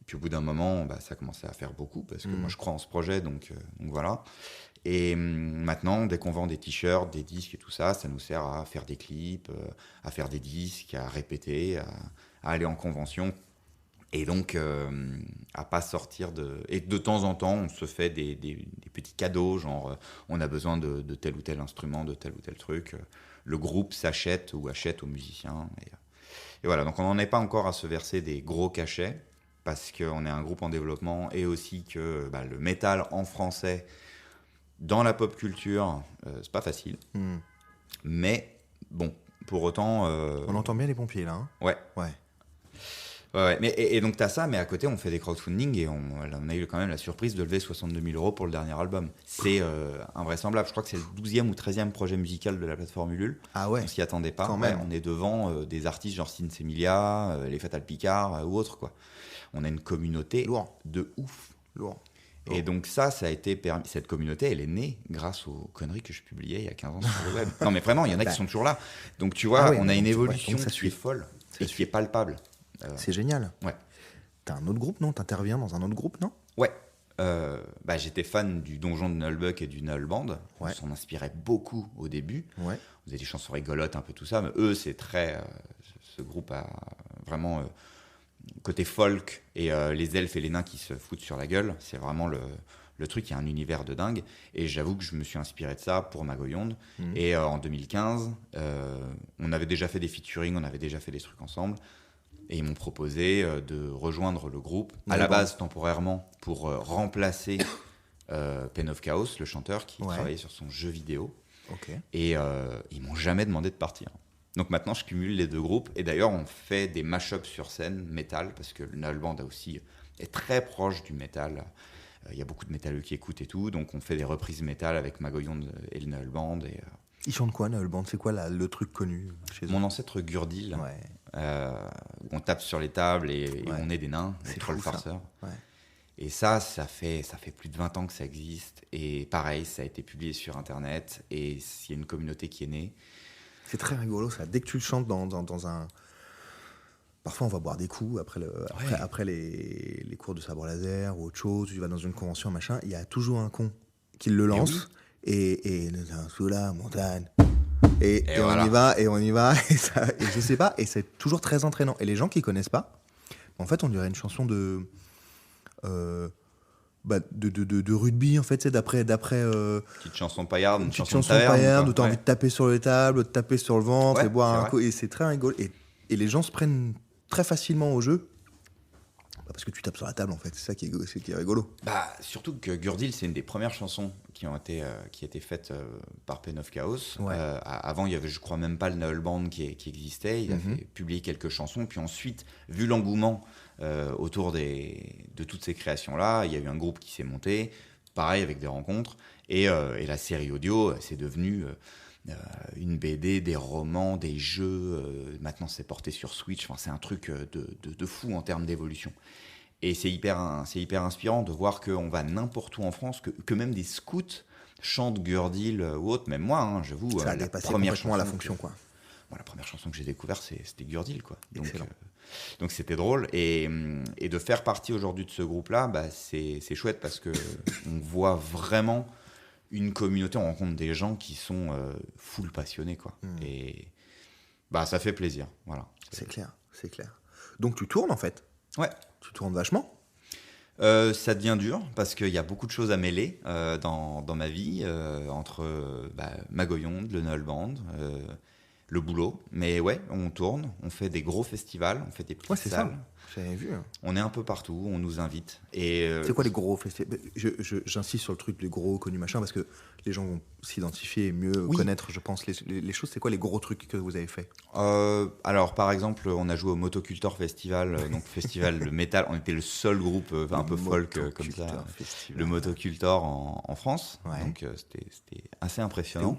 Speaker 2: Puis au bout d'un moment, ça commençait à faire beaucoup parce que moi je crois en ce projet, donc voilà. Et maintenant, dès qu'on vend des t-shirts, des disques et tout ça, ça nous sert à faire des clips, à faire des disques, à répéter, à aller en convention. Et donc, à pas sortir de... Et de temps en temps, on se fait des petits cadeaux, genre on a besoin de tel ou tel instrument, de tel ou tel truc. Le groupe s'achète ou achète aux musiciens. Et voilà, donc on n'en est pas encore à se verser des gros cachets, parce qu'on est un groupe en développement, et aussi que le métal en français, dans la pop culture, c'est pas facile. Mais bon, pour autant...
Speaker 1: On entend bien les pompiers, là. Hein.
Speaker 2: Ouais. Ouais. Mais, et donc t'as ça, mais à côté on fait des crowdfunding et on a eu quand même la surprise de lever 62 000 € pour le dernier album. C'est invraisemblable. Je crois que c'est le 12e ou 13e projet musical de la plateforme Ulule.
Speaker 1: Ah ouais.
Speaker 2: On s'y attendait pas.
Speaker 1: Quand même.
Speaker 2: On est devant des artistes genre Sins Emilia, les Fatal Picard ou autres, quoi. On a une communauté de ouf.
Speaker 1: Lourd.
Speaker 2: Et donc ça a été permis. Cette communauté, elle est née grâce aux conneries que je publiais il y a 15 ans sur le web. Non mais vraiment, il y en a qui sont toujours là. Donc tu vois, on a une évolution qui est folle et qui est palpable.
Speaker 1: C'est génial.
Speaker 2: Ouais.
Speaker 1: T'as un autre groupe, non? T'interviens dans un autre groupe, non?
Speaker 2: Ouais. J'étais fan du Donjon de Nullbuck et du Null Band.
Speaker 1: Ouais.
Speaker 2: On s'en inspirait beaucoup au début.
Speaker 1: Ouais.
Speaker 2: On faisait des chansons rigolotes, un peu tout ça. Mais eux, c'est très... ce groupe a vraiment côté folk et les elfes et les nains qui se foutent sur la gueule. C'est vraiment le truc. Il y a un univers de dingue. Et j'avoue que je me suis inspiré de ça pour Magoyonde. Et en 2015, on avait déjà fait des featuring, on avait déjà fait des trucs ensemble. Et ils m'ont proposé de rejoindre le groupe, à la base temporairement, pour remplacer Pain of Chaos, le chanteur qui travaillait sur son jeu vidéo.
Speaker 1: Okay.
Speaker 2: Et ils m'ont jamais demandé de partir. Donc maintenant, je cumule les deux groupes. Et d'ailleurs, on fait des mash-ups sur scène, métal, parce que le Null Band est très proche du métal. Il y a beaucoup de métalleux qui écoutent et tout. Donc on fait des reprises métal avec Magoyonde et le Null Band.
Speaker 1: Ils chantent quoi, Null Band? C'est quoi le truc connu chez eux?
Speaker 2: Mon ancêtre Gurdil. Ouais. Où on tape sur les tables et on est des nains, des trolls farceurs. Ouais. Et ça fait plus de 20 ans que ça existe. Et pareil, ça a été publié sur Internet. Et il y a une communauté qui est née.
Speaker 1: C'est très rigolo, ça. Dès que tu le chantes dans un... Parfois, on va boire des coups après les cours de sabre laser ou autre chose. Tu vas dans une convention, machin. Il y a toujours un con qui le lance. Et sous la montagne... Et voilà. on y va, et je sais pas, et c'est toujours très entraînant. Et les gens qui connaissent pas, en fait, on dirait une chanson de rugby, en fait, c'est d'après.
Speaker 2: Petite chanson paillarde,
Speaker 1: une chanson paillarde, où t'as envie de taper sur les tables, de taper sur le ventre, et boire un coup, et c'est très rigolo. Et les gens se prennent très facilement au jeu. Parce que tu tapes sur la table, en fait, c'est ça qui est rigolo.
Speaker 2: Surtout que Gurdil, c'est une des premières chansons qui a été faites par Pain of Chaos. Ouais. Avant, il y avait, je crois, même pas le Null Band qui existait. Il avait publié quelques chansons. Puis ensuite, vu l'engouement autour de toutes ces créations-là, il y a eu un groupe qui s'est monté, pareil, avec des rencontres. Et la série audio, c'est devenu... une BD, des romans, des jeux, maintenant c'est porté sur Switch, c'est un truc de fou en termes d'évolution. Et c'est hyper inspirant de voir qu'on va n'importe où en France, que même des scouts chantent Gurdil ou autre, même moi, j'avoue.
Speaker 1: Ça a dépassé complètement la fonction, quoi.
Speaker 2: La première chanson que j'ai découverte, c'était Gurdil, quoi. Donc c'était drôle. Et de faire partie aujourd'hui de ce groupe-là, c'est chouette parce qu'on voit vraiment... une communauté, on rencontre des gens qui sont full passionnés, quoi. Et ça fait plaisir, voilà.
Speaker 1: C'est clair. Donc tu tournes, en fait?
Speaker 2: Ouais.
Speaker 1: Tu tournes vachement?
Speaker 2: Ça devient dur, parce qu'il y a beaucoup de choses à mêler dans ma vie, entre Magoyonde, le Null Band, le boulot. Mais ouais, on tourne, on fait des gros festivals, on fait des petites salles. Ça.
Speaker 1: J'avais vu.
Speaker 2: On est un peu partout, on nous invite. Et
Speaker 1: c'est quoi les gros festivals? J'insiste sur le truc, les gros connus machin, parce que les gens vont s'identifier et mieux connaître, je pense, les choses. C'est quoi les gros trucs que vous avez fait?
Speaker 2: Alors, par exemple, on a joué au Motocultor Festival, donc festival de métal. On était le seul groupe un peu folk comme ça, le Motocultor en France. Ouais. Donc, c'était assez impressionnant.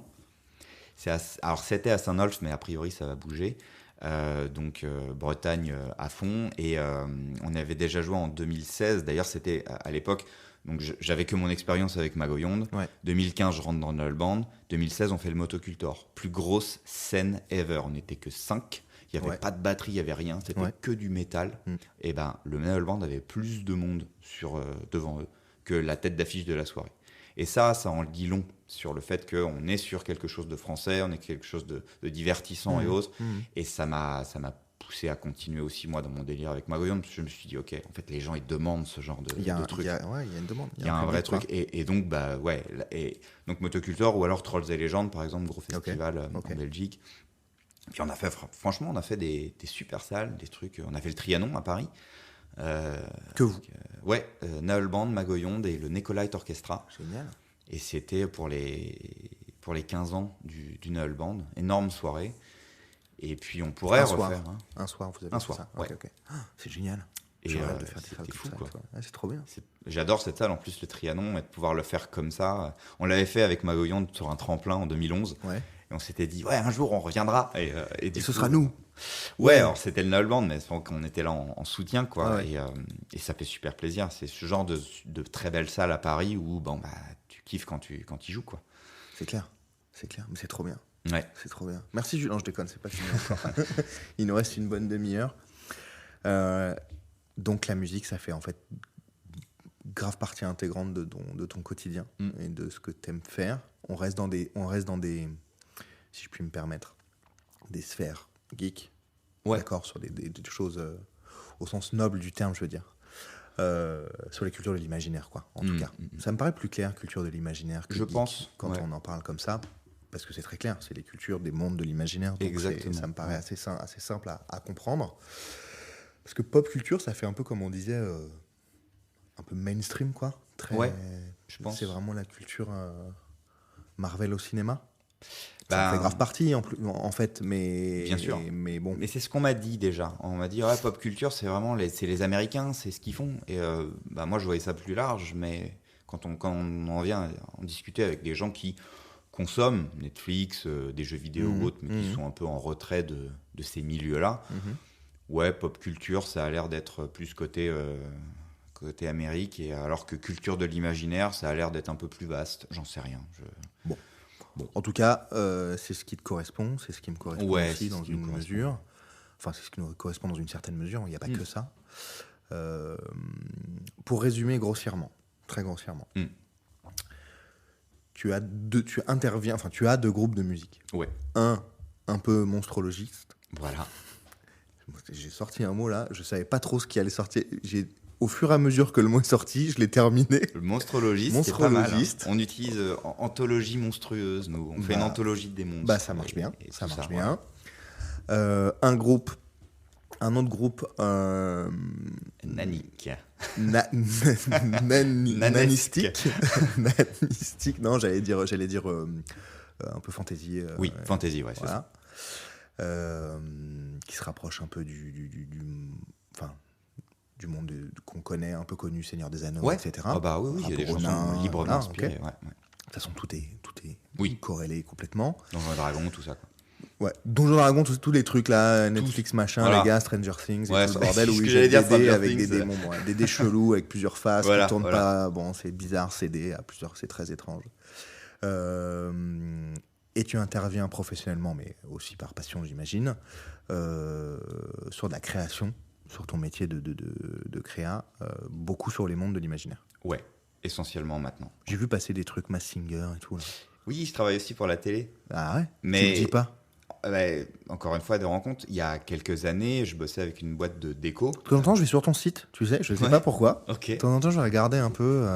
Speaker 2: Alors, c'était à Saint-Nolff, mais a priori, ça va bouger. Donc Bretagne à fond, et on avait déjà joué en 2016. D'ailleurs, c'était à l'époque, donc j'avais que mon expérience avec Magoyonde. 2015, je rentre dans le Null Band. 2016, on fait le Motocultor, plus grosse scène ever. On n'était que 5. Il n'y avait pas de batterie, il n'y avait rien, c'était que du métal. Et ben, le Naël Band avait plus de monde devant eux que la tête d'affiche de la soirée. Et ça en dit long sur le fait qu'on est sur quelque chose de français, on est quelque chose de divertissant et autres. Et ça m'a poussé à continuer aussi, moi, dans mon délire avec Magoyon, parce que je me suis dit, ok, en fait, les gens, ils demandent ce genre de truc.
Speaker 1: Il y a une demande.
Speaker 2: Il y a un vrai truc. Et donc, donc Motocultor, ou alors Trolls et Légendes, par exemple, gros festival en Belgique. Puis on a fait des super salles, des trucs. On a fait le Trianon à Paris.
Speaker 1: Que vous
Speaker 2: Naël Band, Magoyon et le Nicolite Orchestra.
Speaker 1: Génial.
Speaker 2: Et c'était pour les 15 ans du Naël Band. Énorme soirée. Et puis on pourrait refaire.
Speaker 1: Un soir, vous avez
Speaker 2: un soir,
Speaker 1: ça.
Speaker 2: Ouais.
Speaker 1: Okay. C'est génial.
Speaker 2: Et rêve de faire des salles fou, quoi.
Speaker 1: C'est trop bien.
Speaker 2: J'adore cette salle, en plus, le Trianon, et de pouvoir le faire comme ça. On l'avait fait avec Magoyon sur un tremplin en 2011.
Speaker 1: Ouais.
Speaker 2: Et on s'était dit, un jour, on reviendra. Et
Speaker 1: ce sera nous.
Speaker 2: Ouais, alors c'était le Naël Band, mais on était là en soutien, quoi. Ouais. Et ça fait super plaisir. C'est ce genre de très belle salle à Paris où tu kiffes quand tu y joues, quoi.
Speaker 1: C'est clair. Mais c'est trop bien.
Speaker 2: Ouais.
Speaker 1: C'est trop bien. Merci Julien, je déconne, c'est pas fini encore. Il nous reste une bonne demi-heure. Donc la musique, ça fait en fait grave partie intégrante de ton quotidien et de ce que tu aimes faire. On reste dans des, si je puis me permettre, des sphères geek.
Speaker 2: Ouais.
Speaker 1: D'accord, sur des choses au sens noble du terme, je veux dire. Sur les cultures de l'imaginaire, quoi, en tout cas. Ça me paraît plus clair, culture de l'imaginaire, que
Speaker 2: je
Speaker 1: geek,
Speaker 2: pense,
Speaker 1: quand on en parle comme ça. Parce que c'est très clair, c'est les cultures des mondes de l'imaginaire. Donc ça me paraît assez simple à comprendre. Parce que pop culture, ça fait un peu comme on disait, un peu mainstream, quoi. Je pense. C'est vraiment la culture Marvel au cinéma. Ça fait grave partie, en fait, mais...
Speaker 2: Bien sûr.
Speaker 1: Mais bon.
Speaker 2: Mais c'est ce qu'on m'a dit déjà. On m'a dit, pop culture, c'est vraiment les Américains, c'est ce qu'ils font. Et moi, je voyais ça plus large, mais quand on en vient en discuter avec des gens qui consomment Netflix, des jeux vidéo ou autres, mais qui sont un peu en retrait de ces milieux-là. Pop culture, ça a l'air d'être plus côté Amérique, et alors que culture de l'imaginaire, ça a l'air d'être un peu plus vaste. J'en sais rien.
Speaker 1: Bon. En tout cas, c'est ce qui te correspond, c'est ce qui me correspond aussi dans une mesure. Enfin, c'est ce qui nous correspond dans une certaine mesure, il n'y a pas que ça. Pour résumer grossièrement, très grossièrement, tu as deux groupes de musique.
Speaker 2: Ouais.
Speaker 1: Un peu monstrologiste.
Speaker 2: Voilà.
Speaker 1: J'ai sorti un mot là, je savais pas trop ce qui allait sortir. Au fur et à mesure que le mot est sorti, je l'ai terminé.
Speaker 2: Le monstrologiste, c'est pas mal. Hein. On utilise anthologie monstrueuse, nous. On fait une anthologie des monstres.
Speaker 1: Ça marche bien. Ça marche bien.
Speaker 2: Ouais.
Speaker 1: Un autre groupe.
Speaker 2: Nanique.
Speaker 1: Nanistique. Nanistique. Non, j'allais dire un peu fantasy.
Speaker 2: Oui, fantasy, ouais,
Speaker 1: voilà. C'est ça. Qui se rapproche un peu du monde qu'on connaît, un peu connu, Seigneur des Anneaux, etc.
Speaker 2: Oui, il y a des chansons librement inspirées. Okay.
Speaker 1: De toute façon, tout est corrélé complètement.
Speaker 2: Donjons et Dragons, tout ça, quoi.
Speaker 1: Ouais, Donjons et Dragons, tous les trucs là, Netflix, machin, les gars, Stranger Things, et tout le bordel, où j'ai des dés avec des démons, des dés chelous avec plusieurs faces qui tournent pas. Bon, c'est bizarre, c'est très étrange. Et tu interviens professionnellement, mais aussi par passion, j'imagine, sur de la création, sur ton métier de créa, beaucoup sur les mondes de l'imaginaire.
Speaker 2: Ouais, essentiellement maintenant.
Speaker 1: J'ai vu passer des trucs Mask Singer et tout là.
Speaker 2: Oui, je travaille aussi pour la télé.
Speaker 1: Ah ouais.
Speaker 2: Mais
Speaker 1: tu le dis pas.
Speaker 2: Encore une fois, des rencontres. Il y a quelques années, je bossais avec une boîte de déco.
Speaker 1: De temps en temps, je vais sur ton site, tu sais, je sais pas pourquoi.
Speaker 2: Okay.
Speaker 1: De temps en temps, je vais regarder un peu.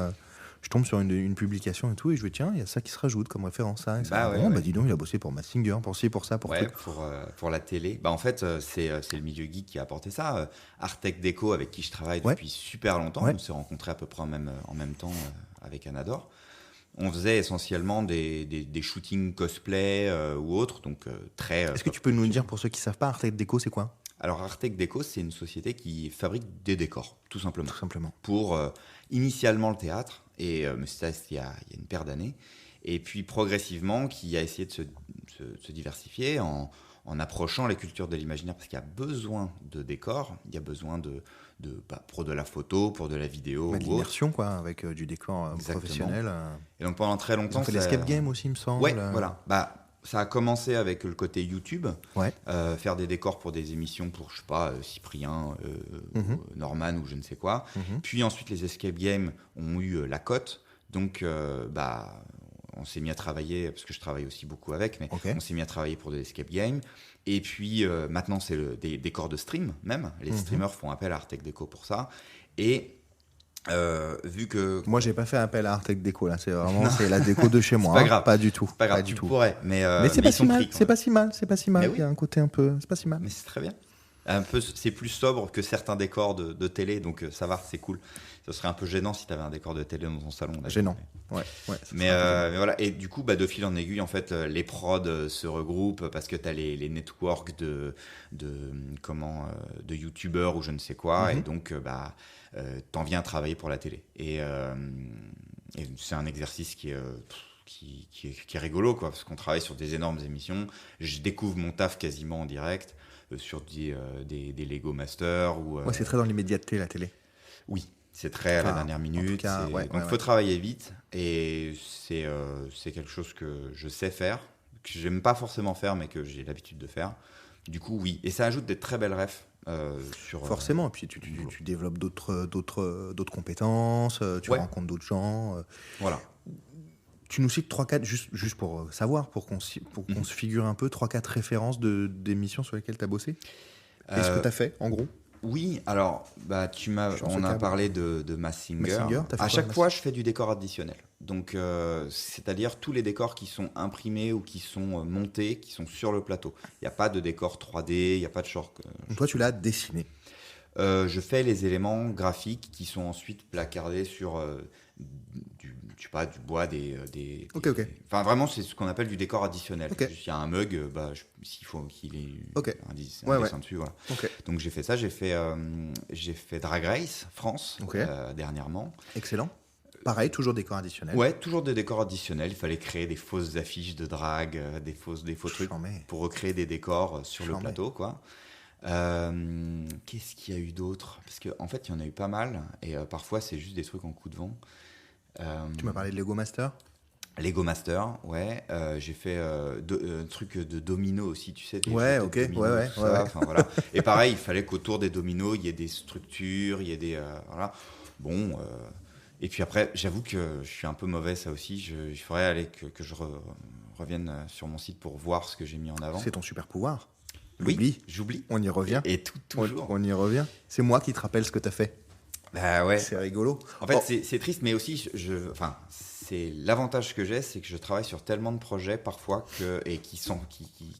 Speaker 1: Je tombe sur une publication et tout, et je vais tiens, il y a ça qui se rajoute comme référence à ça. Dis donc, il a bossé pour Mask Singer, pour ci, pour ça, pour truc.
Speaker 2: Pour la télé. En fait, c'est le milieu geek qui a apporté ça. Artec Déco, avec qui je travaille depuis super longtemps, on s'est rencontrés à peu près en même temps avec Anador. On faisait essentiellement des shootings cosplay ou autres, donc très...
Speaker 1: Est-ce que tu peux nous dire, pour ceux qui ne savent pas, Artec Déco, c'est quoi ?
Speaker 2: Alors, Artec Déco, c'est une société qui fabrique des décors, tout simplement.
Speaker 1: Tout simplement.
Speaker 2: Pour initialement le théâtre, mais c'était il y a une paire d'années, et puis progressivement, qui a essayé de se diversifier en approchant les cultures de l'imaginaire, parce qu'il y a besoin de décors, il y a besoin pour de la photo, pour de la vidéo.
Speaker 1: De l'immersion, quoi, avec du décor professionnel.
Speaker 2: Et donc pendant très longtemps...
Speaker 1: On fait l'escape game aussi, il me semble.
Speaker 2: Ouais, voilà. ça a commencé avec le côté YouTube,
Speaker 1: Ouais.
Speaker 2: faire des décors pour des émissions pour, je sais pas, Cyprien,
Speaker 1: Mhm.
Speaker 2: Norman ou je ne sais quoi.
Speaker 1: Mhm.
Speaker 2: Puis ensuite, les escape games ont eu la cote. Donc, on s'est mis à travailler, parce que je travaille aussi beaucoup avec, mais
Speaker 1: Ok.
Speaker 2: on s'est mis à travailler pour des escape games. Et puis, maintenant, c'est des décors de stream, même. Les streamers font appel à Artec Déco pour ça. Et vu que...
Speaker 1: Moi, j'ai pas fait appel à Artec Déco, là. C'est la déco de chez moi.
Speaker 2: pas grave.
Speaker 1: Pas du tout.
Speaker 2: C'est pas grave,
Speaker 1: du
Speaker 2: tu
Speaker 1: tout.
Speaker 2: pourrais. Mais
Speaker 1: c'est
Speaker 2: ils
Speaker 1: pas
Speaker 2: sont
Speaker 1: si mal.
Speaker 2: pris, quand
Speaker 1: C'est
Speaker 2: même.
Speaker 1: pas si mal. C'est pas si mal.
Speaker 2: Mais oui.
Speaker 1: Il y a un côté un peu. C'est pas si mal.
Speaker 2: Mais c'est très bien. Un peu, c'est plus sobre que certains décors de télé, donc ça va, c'est cool. Ce serait un peu gênant si tu avais un décor de télé dans ton salon. Là,
Speaker 1: Gênant. Ouais.
Speaker 2: Mais voilà, et du coup, de fil en aiguille, en fait, les prods se regroupent parce que tu as les networks de youtubeurs ou je ne sais quoi, et donc t'en viens à travailler pour la télé. Et c'est un exercice qui est rigolo, quoi, parce qu'on travaille sur des énormes émissions. Je découvre mon taf quasiment en direct sur des Lego Masters.
Speaker 1: C'est très dans l'immédiateté, la télé.
Speaker 2: Oui. C'est très à la dernière minute. Donc, il faut travailler vite. Et c'est quelque chose que je sais faire, que je n'aime pas forcément faire, mais que j'ai l'habitude de faire. Du coup, oui. Et ça ajoute des très belles refs.
Speaker 1: Forcément. Et puis, tu développes d'autres compétences, tu rencontres d'autres gens.
Speaker 2: Voilà.
Speaker 1: Tu nous cites 3-4, juste pour savoir, pour qu'on se figure un peu, 3-4 références d'émissions sur lesquelles tu as bossé. Qu'est-ce que tu as fait, en gros ?
Speaker 2: Oui, alors, on a parlé de Massinger. À chaque fois, je fais du décor additionnel. Donc, c'est-à-dire tous les décors qui sont imprimés ou qui sont montés, qui sont sur le plateau. Il n'y a pas de décor 3D, il n'y a pas de short.
Speaker 1: Donc, toi, tu l'as dessiné.
Speaker 2: Je fais les éléments graphiques qui sont ensuite placardés sur du bois,
Speaker 1: Ok.
Speaker 2: Enfin, vraiment, c'est ce qu'on appelle du décor additionnel.
Speaker 1: Okay.
Speaker 2: S'il y a un mug, s'il faut qu'il ait un dessin dessus. Voilà.
Speaker 1: Okay.
Speaker 2: Donc, j'ai fait ça. J'ai fait Drag Race France dernièrement.
Speaker 1: Excellent. Pareil, toujours décor additionnel.
Speaker 2: Ouais, toujours des décors additionnels. Il fallait créer des fausses affiches de drag, des faux trucs pour recréer des décors sur le plateau, quoi. Qu'est-ce qu'il y a eu d'autre ? Parce qu'en fait, il y en a eu pas mal. Et parfois, c'est juste des trucs en coup de vent.
Speaker 1: Tu m'as parlé de Lego Master ?
Speaker 2: Lego Master, ouais. J'ai fait un truc de domino aussi, tu sais.
Speaker 1: Ouais, ok. Ouais.
Speaker 2: Enfin, voilà. Et pareil, il fallait qu'autour des dominos, il y ait des structures, il y ait des... voilà. Bon... Et puis après, j'avoue que je suis un peu mauvais, ça aussi. Il faudrait que je revienne sur mon site pour voir ce que j'ai mis en avant.
Speaker 1: C'est ton super pouvoir.
Speaker 2: Oui, j'oublie.
Speaker 1: On y revient.
Speaker 2: Et toujours.
Speaker 1: On y revient. C'est moi qui te rappelle ce que tu as fait.
Speaker 2: Bah ouais.
Speaker 1: C'est rigolo.
Speaker 2: En fait, c'est triste, mais aussi, c'est l'avantage que j'ai, c'est que je travaille sur tellement de projets parfois qui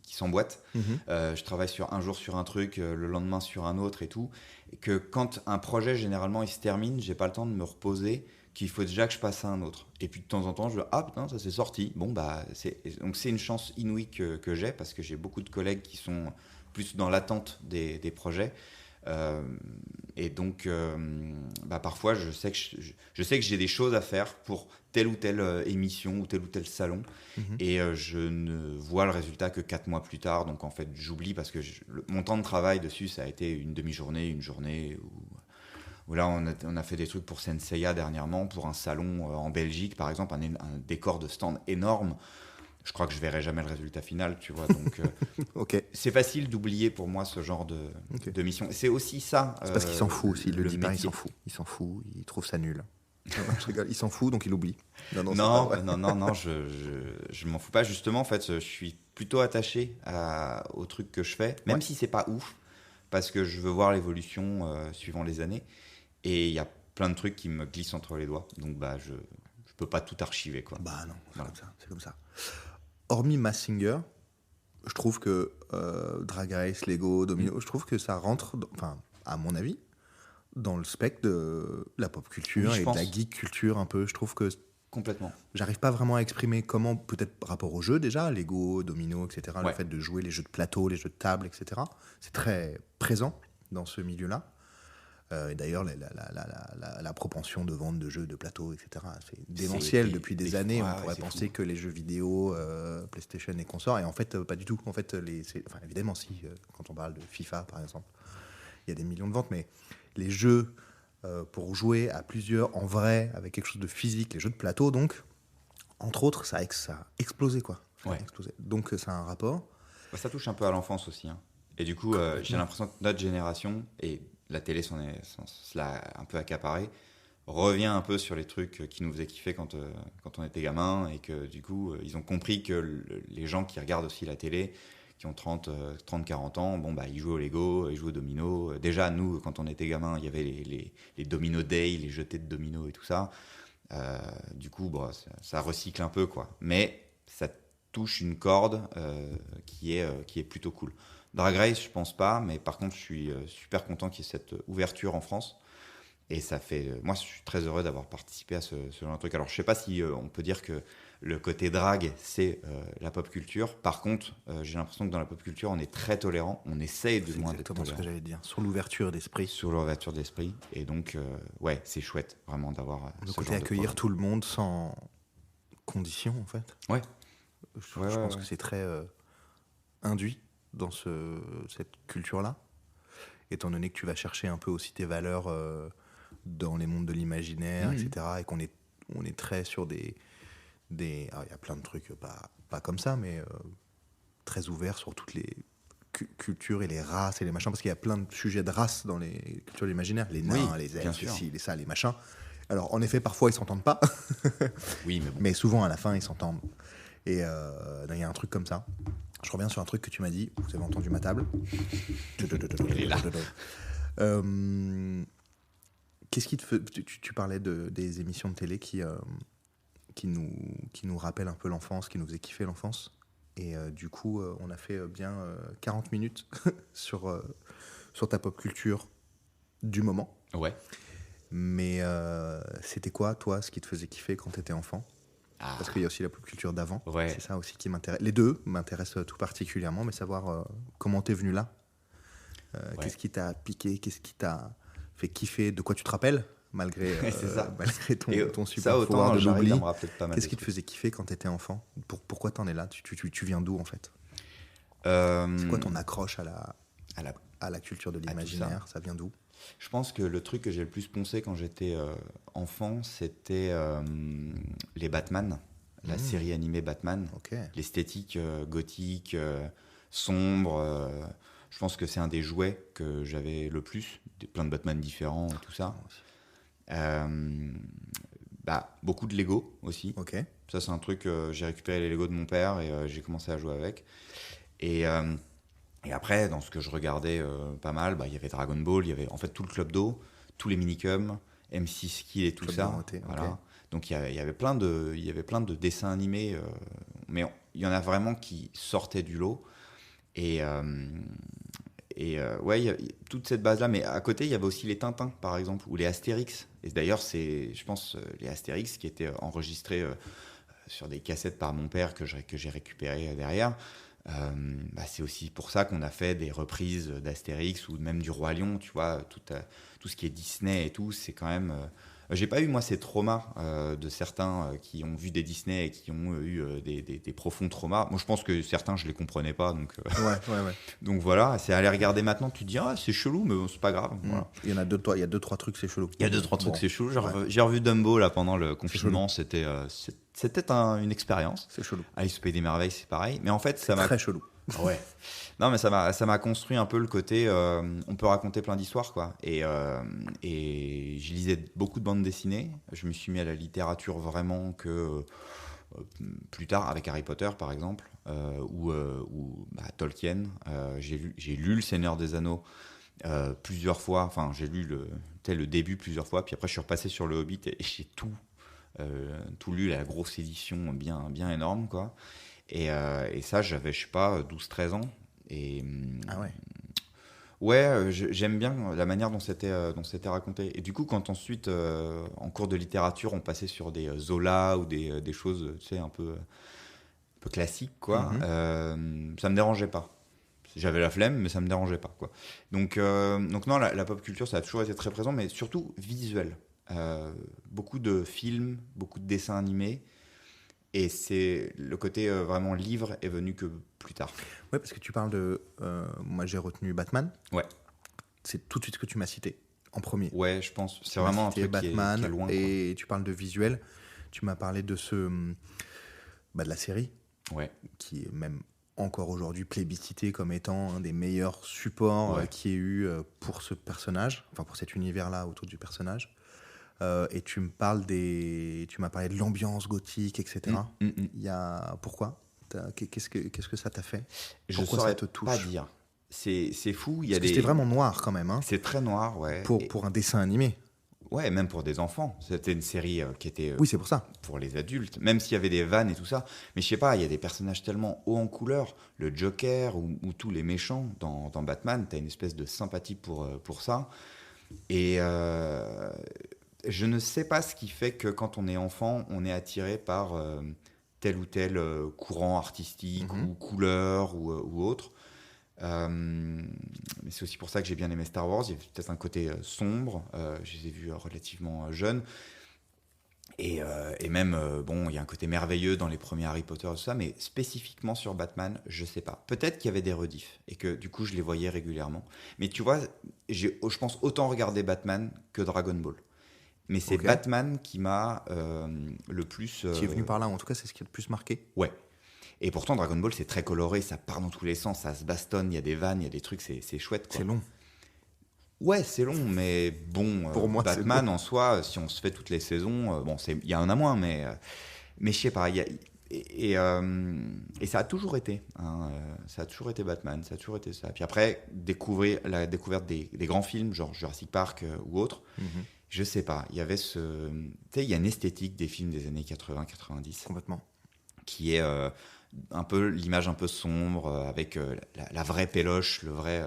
Speaker 2: s'emboîtent. Je travaille un jour sur un truc, le lendemain sur un autre et tout. Et que quand un projet, généralement, il se termine, j'ai pas le temps de me reposer, qu'il faut déjà que je passe à un autre. Et puis de temps en temps, je dis ah putain, ça s'est sorti. Bon donc c'est une chance inouïe que j'ai parce que j'ai beaucoup de collègues qui sont plus dans l'attente des projets. Et donc, parfois, je sais que j'ai des choses à faire pour telle ou telle émission ou tel salon. Et je ne vois le résultat que 4 mois plus tard. Donc, en fait, j'oublie parce que mon temps de travail dessus, ça a été une demi-journée, une journée. Où là, on a fait des trucs pour Senseiya dernièrement, pour un salon en Belgique, par exemple, un décor de stand énorme. Je crois que je verrai jamais le résultat final, tu vois. Donc, c'est facile d'oublier pour moi ce genre de mission. C'est aussi ça.
Speaker 1: C'est parce qu'il s'en fout aussi. Il le dit pas, il s'en fout. Il trouve ça nul. Je rigole. Il s'en fout, donc il oublie.
Speaker 2: Non, je m'en fous pas. Justement, en fait, je suis plutôt attaché au truc que je fais, même si c'est pas ouf, parce que je veux voir l'évolution suivant les années. Et il y a plein de trucs qui me glissent entre les doigts. Donc, je peux pas tout archiver, quoi.
Speaker 1: Bah non, c'est comme ça. Hormis Massinger, je trouve que Drag Race, Lego, Domino, je trouve que ça rentre, à mon avis, dans le spectre de la pop culture et de la geek culture un peu. Je trouve que
Speaker 2: complètement.
Speaker 1: J'arrive pas vraiment à exprimer comment, peut-être rapport aux jeux déjà, Lego, Domino, etc. Le fait de jouer les jeux de plateau, les jeux de table, etc. C'est très présent dans ce milieu-là. Et d'ailleurs, la propension de vente de jeux de plateau, etc., c'est démentiel depuis des années. On pourrait penser que les jeux vidéo, PlayStation et consorts, et en fait, pas du tout. En fait, évidemment, si, quand on parle de FIFA, par exemple, il y a des millions de ventes, mais les jeux pour jouer à plusieurs, en vrai, avec quelque chose de physique, les jeux de plateau, donc, entre autres, ça a explosé, quoi. Ça a explosé. Donc, ça a un rapport.
Speaker 2: Ça touche un peu à l'enfance aussi. Hein. Et du coup, j'ai l'impression que notre génération, et la télé se l'a un peu accaparé, revient un peu sur les trucs qui nous faisaient kiffer quand on était gamin, et que du coup, ils ont compris que les gens qui regardent aussi la télé, qui ont 30, 40 ans, bon, bah, ils jouent au Lego, ils jouent au domino. Déjà, nous, quand on était gamin, il y avait les domino day, les jetés de domino et tout ça. Du coup, bon, ça recycle un peu, quoi. Mais ça touche une corde qui est plutôt cool. Drag Race, je pense pas, mais par contre, je suis super content qu'il y ait cette ouverture en France. Et ça fait. Moi, je suis très heureux d'avoir participé à ce genre de truc. Alors, je sais pas si on peut dire que le côté drag, c'est la pop culture. Par contre, j'ai l'impression que dans la pop culture, on est très tolérant. On essaye de moins d'être tolérant.
Speaker 1: C'est exactement ce que j'allais dire. Sur l'ouverture d'esprit.
Speaker 2: Sur l'ouverture d'esprit. Et donc, ouais, c'est chouette, vraiment, d'avoir.
Speaker 1: Le côté accueillir tout le monde sans condition, en fait.
Speaker 2: Ouais.
Speaker 1: Je pense que c'est très induit dans cette culture-là. Étant donné que tu vas chercher un peu aussi tes valeurs dans les mondes de l'imaginaire, etc. Et qu'on est très sur des alors, il y a plein de trucs pas comme ça, mais très ouverts sur toutes les cultures et les races et les machins, parce qu'il y a plein de sujets de race dans les cultures de l'imaginaire, les nains, les elfes, les ci, les ça, les machins. Alors en effet, parfois ils s'entendent pas,
Speaker 2: oui, mais, bon.
Speaker 1: Mais souvent à la fin ils s'entendent. Et il y a un truc comme ça. Je reviens sur un truc que tu m'as dit, vous avez entendu ma table.
Speaker 2: Il est là.
Speaker 1: Qu'est-ce qui te fait... Tu parlais des émissions de télé qui nous rappellent un peu l'enfance, qui nous faisaient kiffer l'enfance. Et du coup, on a fait bien 40 minutes sur ta pop culture du moment.
Speaker 2: Ouais.
Speaker 1: Mais c'était quoi, toi, ce qui te faisait kiffer quand tu étais enfant ? Parce qu'il y a aussi la pop culture d'avant.
Speaker 2: Ouais.
Speaker 1: C'est ça aussi qui m'intéresse. Les deux m'intéressent tout particulièrement, mais savoir comment t'es venu là. Qu'est-ce qui t'a piqué, qu'est-ce qui t'a fait kiffer, de quoi tu te rappelles, malgré ton super pouvoir de l'oubli. Qu'est-ce qui te faisait kiffer quand t'étais enfant ? Pourquoi t'en es là ? Tu viens d'où, en fait ? C'est quoi ton accroche à la culture de l'imaginaire ? Ça vient d'où ?
Speaker 2: Je pense que le truc que j'ai le plus poncé quand j'étais enfant, c'était les Batman, la série animée Batman.
Speaker 1: Okay.
Speaker 2: L'esthétique gothique, sombre. Je pense que c'est un des jouets que j'avais le plus, plein de Batman différents et tout ça. Beaucoup de Lego aussi.
Speaker 1: Okay.
Speaker 2: Ça, c'est un truc, j'ai récupéré les Lego de mon père et j'ai commencé à jouer avec. Et après, dans ce que je regardais pas mal, il y avait Dragon Ball, il y avait en fait tout le Club d'eau, tous les minicums, M6 Kill et tout Club ça. Voilà. Okay. Donc il y avait plein de dessins animés, mais il y en a vraiment qui sortaient du lot. Et il y a toute cette base-là. Mais à côté, il y avait aussi les Tintins, par exemple, ou les Astérix. Et d'ailleurs, c'est, je pense, les Astérix qui étaient enregistrés sur des cassettes par mon père que j'ai récupéré derrière. C'est aussi pour ça qu'on a fait des reprises d'Astérix ou même du Roi Lion, tu vois, tout ce qui est Disney et tout, c'est quand même... j'ai pas eu, moi, ces traumas de certains qui ont vu des Disney et qui ont eu des profonds traumas. Moi, je pense que certains, je les comprenais pas, donc... Donc voilà, c'est à les regarder maintenant, tu te dis, c'est chelou, mais c'est pas grave. Voilà.
Speaker 1: Il y a deux, trois trucs, c'est chelou.
Speaker 2: Il y a deux, trois trucs, c'est chelou. J'ai revu Dumbo, là, pendant le confinement, c'était une expérience.
Speaker 1: C'est chelou.
Speaker 2: Alice au Pays des Merveilles, c'est pareil. Mais en fait,
Speaker 1: c'est très chelou.
Speaker 2: Ouais. Non, mais ça m'a construit un peu le côté. On peut raconter plein d'histoires, quoi. Et je lisais beaucoup de bandes dessinées. Je me suis mis à la littérature vraiment que plus tard, avec Harry Potter, par exemple, ou Tolkien. J'ai lu Le Seigneur des Anneaux plusieurs fois. Enfin, j'ai lu le début plusieurs fois. Puis après, je suis repassé sur Le Hobbit et j'ai tout lu, la grosse édition bien, bien énorme, quoi. Et ça, j'avais, je sais pas, 12-13 ans. Et, j'aime bien la manière dont c'était raconté. Et du coup, quand ensuite, en cours de littérature, on passait sur des Zola ou des choses, tu sais, un peu classiques, quoi, ça me dérangeait pas. J'avais la flemme, mais ça me dérangeait pas, quoi. Donc non, la pop culture, ça a toujours été très présent, mais surtout visuel. Beaucoup de films, beaucoup de dessins animés. Et c'est le côté vraiment livre est venu que plus tard.
Speaker 1: Ouais, parce que tu parles de... moi, j'ai retenu Batman.
Speaker 2: Ouais.
Speaker 1: C'est tout de suite ce que tu m'as cité, en premier.
Speaker 2: Ouais, je pense. C'est vraiment un truc
Speaker 1: Batman,
Speaker 2: qui est loin.
Speaker 1: Et tu parles de visuel. Tu m'as parlé de de la série. qui est même encore aujourd'hui plébiscité comme étant un des meilleurs supports qu'il y ait eu pour ce personnage, enfin pour cet univers-là autour du personnage. Et tu m'as parlé de l'ambiance gothique, etc. Pourquoi qu'est-ce que ça t'a fait?
Speaker 2: Pourquoi ça te touche? Pas dire. C'est fou.
Speaker 1: Parce que c'était vraiment noir quand même. Hein,
Speaker 2: c'est très noir, ouais.
Speaker 1: Pour un dessin animé.
Speaker 2: Ouais, même pour des enfants. C'était une série qui était
Speaker 1: oui, c'est pour ça.
Speaker 2: Pour les adultes, même s'il y avait des vannes et tout ça. Mais je sais pas, il y a des personnages tellement hauts en couleur. Le Joker ou tous les méchants dans Batman, t'as une espèce de sympathie pour ça. Et je ne sais pas ce qui fait que quand on est enfant, on est attiré par tel ou tel courant artistique ou couleur ou autre. Mais c'est aussi pour ça que j'ai bien aimé Star Wars. Il y a peut-être un côté sombre. Je les ai vus relativement jeunes. Et même, il y a un côté merveilleux dans les premiers Harry Potter et tout ça, mais spécifiquement sur Batman, je sais pas. Peut-être qu'il y avait des rediffs et que du coup, je les voyais régulièrement. Mais tu vois, je pense autant regarder Batman que Dragon Ball. Mais c'est Batman qui m'a le plus...
Speaker 1: Qui est venu par là, en tout cas, c'est ce qui a le plus marqué.
Speaker 2: Ouais. Et pourtant, Dragon Ball, c'est très coloré, ça part dans tous les sens, ça se bastonne, il y a des vannes, il y a des trucs, c'est chouette, quoi.
Speaker 1: C'est long.
Speaker 2: Ouais, c'est long, mais bon,
Speaker 1: pour moi,
Speaker 2: Batman en soi, si on se fait toutes les saisons, il y a un à moins, mais je sais pas, et ça a toujours été, hein, ça a toujours été Batman, ça a toujours été ça. Puis après, la découverte des grands films, genre Jurassic Park ou autres, je sais pas, il y avait tu sais, il y a une esthétique des films des années 80-90.
Speaker 1: Complètement.
Speaker 2: Qui est un peu l'image un peu sombre, avec la vraie péloche, le vrai...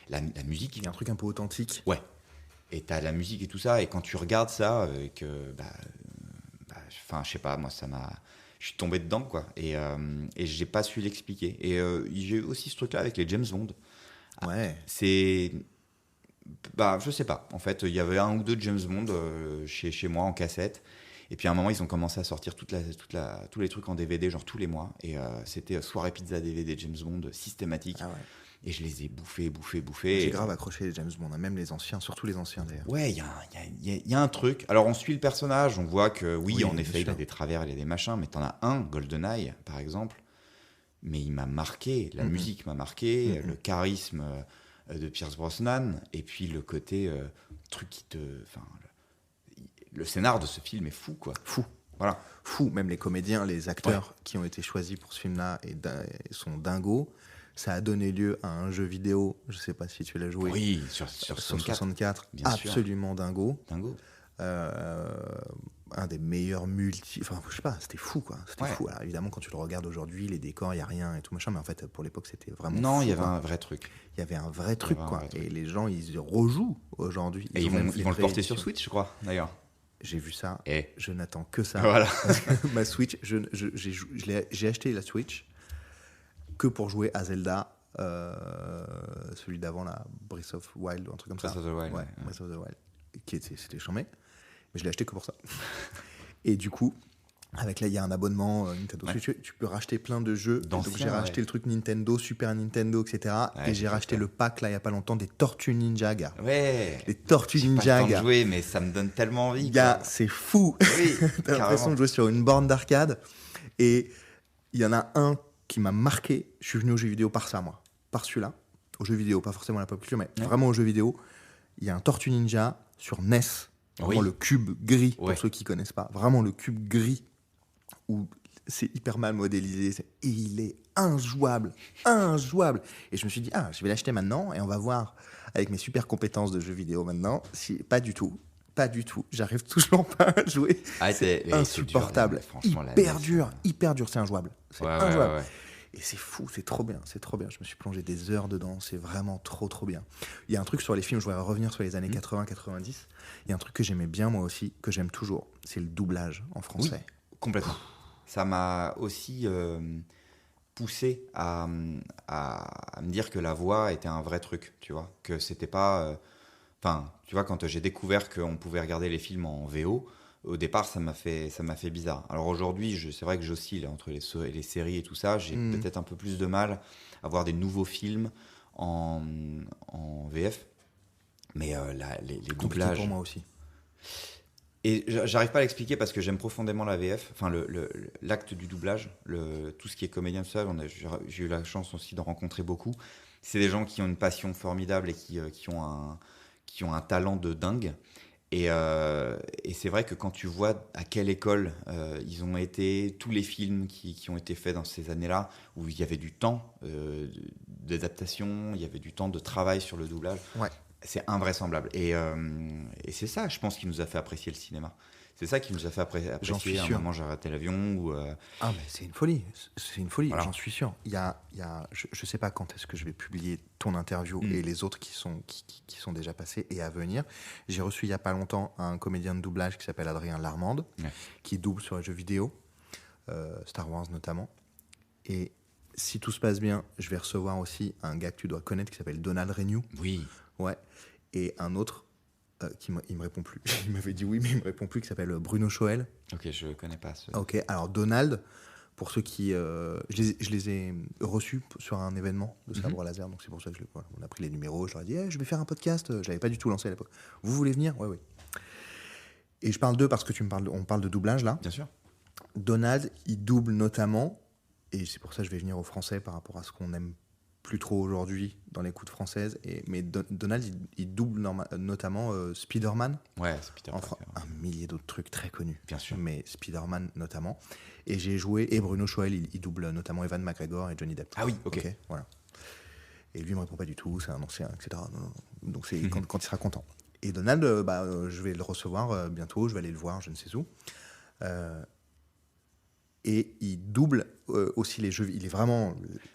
Speaker 2: La musique.
Speaker 1: Il y a un truc un peu authentique.
Speaker 2: Ouais. Et t'as la musique et tout ça, et quand tu regardes ça, je sais pas, moi, je suis tombé dedans, quoi. Et j'ai pas su l'expliquer. Et j'ai eu aussi ce truc-là avec les James Bond.
Speaker 1: Ouais.
Speaker 2: Je sais pas. En fait, il y avait un ou deux James Bond chez moi en cassette. Et puis à un moment, ils ont commencé à sortir tous les trucs en DVD, genre tous les mois. Et c'était soirée pizza DVD James Bond systématique.
Speaker 1: Ah ouais.
Speaker 2: Et je les ai bouffés.
Speaker 1: J'ai grave accroché les James Bond, même les anciens, surtout les anciens d'ailleurs.
Speaker 2: Ouais, il y a un truc. Alors on suit le personnage, on voit que oui en effet, il a des travers, il a des machins, mais t'en as un, GoldenEye par exemple, mais il m'a marqué, la musique m'a marqué, le charisme de Pierce Brosnan, et puis le côté truc qui te... Le scénar de ce film est fou, quoi.
Speaker 1: Fou.
Speaker 2: Voilà.
Speaker 1: Fou, même les comédiens, les acteurs qui ont été choisis pour ce film-là sont dingos. Ça a donné lieu à un jeu vidéo, je sais pas si tu l'as joué.
Speaker 2: Oui, sur 64.
Speaker 1: Bien absolument sûr. Dingo. Un des meilleurs enfin, je sais pas, c'était fou, quoi. C'était fou. Alors, évidemment, quand tu le regardes aujourd'hui, les décors, il n'y a rien et tout machin, mais en fait, pour l'époque, c'était vraiment
Speaker 2: non, il y
Speaker 1: avait
Speaker 2: un vrai truc.
Speaker 1: Il y avait un vrai truc, quoi. Et les gens, ils rejouent aujourd'hui.
Speaker 2: Et ils vont le porter sur Switch, je crois, d'ailleurs.
Speaker 1: J'ai vu ça. Je n'attends que ça.
Speaker 2: Voilà.
Speaker 1: Ma Switch, j'ai acheté la Switch que pour jouer à Zelda, celui d'avant, là, Breath of the Wild ou un truc comme ça.
Speaker 2: Breath of the Wild.
Speaker 1: Ouais, Breath of the Wild. C'était chambé, mais je l'ai acheté que pour ça. Et du coup, avec là, il y a un abonnement Nintendo Switch, tu peux racheter plein de jeux. Donc j'ai racheté le truc Nintendo, Super Nintendo, etc. Et j'ai racheté le pack, là, il n'y a pas longtemps, des Tortues Ninja, gars.
Speaker 2: Ouais.
Speaker 1: Les Tortues Ninja,
Speaker 2: gars. J'ai pas le temps de jouer, mais ça me donne tellement envie.
Speaker 1: Gars, c'est fou.
Speaker 2: Oui,
Speaker 1: t'as l'impression de jouer sur une borne d'arcade. Et il y en a un qui m'a marqué. Je suis venu aux jeux vidéo par ça, moi. Par celui-là. Aux jeux vidéo, pas forcément à la pop culture, mais vraiment aux jeux vidéo. Il y a un Tortue Ninja sur NES. Vraiment le cube gris, pour ceux qui ne connaissent pas. Vraiment le cube gris, où c'est hyper mal modélisé. Et il est injouable. Injouable. Et je me suis dit, je vais l'acheter maintenant et on va voir, avec mes super compétences de jeux vidéo maintenant, si pas du tout. Pas du tout. J'arrive toujours pas à jouer. C'est insupportable. Hyper dur. C'est injouable. C'est injouable. Ouais. Et c'est fou, c'est trop bien. Je me suis plongé des heures dedans. C'est vraiment trop bien. Il y a un truc sur les films, je voudrais revenir sur les années 80-90. Il y a un truc que j'aimais bien, moi aussi, que j'aime toujours. C'est le doublage en français.
Speaker 2: Oui, complètement. Ça m'a aussi poussé à me dire que la voix était un vrai truc, tu vois. Que c'était pas... Enfin, tu vois, quand j'ai découvert qu'on pouvait regarder les films en VO, au départ, ça m'a fait bizarre. Alors aujourd'hui, c'est vrai que j'oscille entre les séries et tout ça. J'ai peut-être un peu plus de mal à voir des nouveaux films en VF. Mais les doublages...
Speaker 1: pour moi aussi.
Speaker 2: Et j'arrive pas à l'expliquer parce que j'aime profondément la VF, enfin l'acte du doublage, tout ce qui est comédien, tout ça. J'ai eu la chance aussi d'en rencontrer beaucoup. C'est des gens qui ont une passion formidable et qui ont un talent de dingue. Et c'est vrai que quand tu vois à quelle école ils ont été, tous les films qui ont été faits dans ces années-là, où il y avait du temps d'adaptation, il y avait du temps de travail sur le doublage, c'est invraisemblable. Et c'est ça, je pense, qui nous a fait apprécier le cinéma. C'est ça qui nous a fait apprécier. À un moment, j'ai raté l'avion.
Speaker 1: Ah, mais c'est une folie. C'est une folie,
Speaker 2: voilà.
Speaker 1: J'en suis sûr. Je ne sais pas quand est-ce que je vais publier ton interview et les autres qui sont déjà passés et à venir. J'ai reçu il n'y a pas longtemps un comédien de doublage qui s'appelle Adrien Larmande, qui double sur les jeux vidéo, Star Wars notamment. Et si tout se passe bien, je vais recevoir aussi un gars que tu dois connaître qui s'appelle Donald Renew.
Speaker 2: Oui.
Speaker 1: Ouais. Et un autre il me répond plus. Il m'avait dit oui, mais il me répond plus, qui s'appelle Bruno Choel.
Speaker 2: Ok, je connais pas ce.
Speaker 1: Ok, alors Donald, pour ceux qui, je les ai reçus sur un événement de sabre laser, donc c'est pour ça que on a pris les numéros. Je leur ai dit, je vais faire un podcast. Je l'avais pas du tout lancé à l'époque. Vous voulez venir ? Oui. Et je parle d'eux parce que on parle de doublage là.
Speaker 2: Bien sûr.
Speaker 1: Donald, il double notamment, et c'est pour ça que je vais venir au français par rapport à ce qu'on aime plus trop aujourd'hui dans l'écoute française. Mais Donald, il double notamment Spider-Man.
Speaker 2: Ouais, Spider-Man.
Speaker 1: Enfin, un millier d'autres trucs très connus.
Speaker 2: Bien sûr.
Speaker 1: Mais Spider-Man notamment. Et j'ai joué, et Bruno Choel, il double notamment Evan McGregor et Johnny Depp.
Speaker 2: Ah oui, ok.
Speaker 1: Voilà. Et lui, il me répond pas du tout, c'est un ancien, etc. Non. Donc c'est quand il sera content. Et Donald, je vais le recevoir bientôt, je vais aller le voir, je ne sais où. Et il double aussi les jeux. Il est vraiment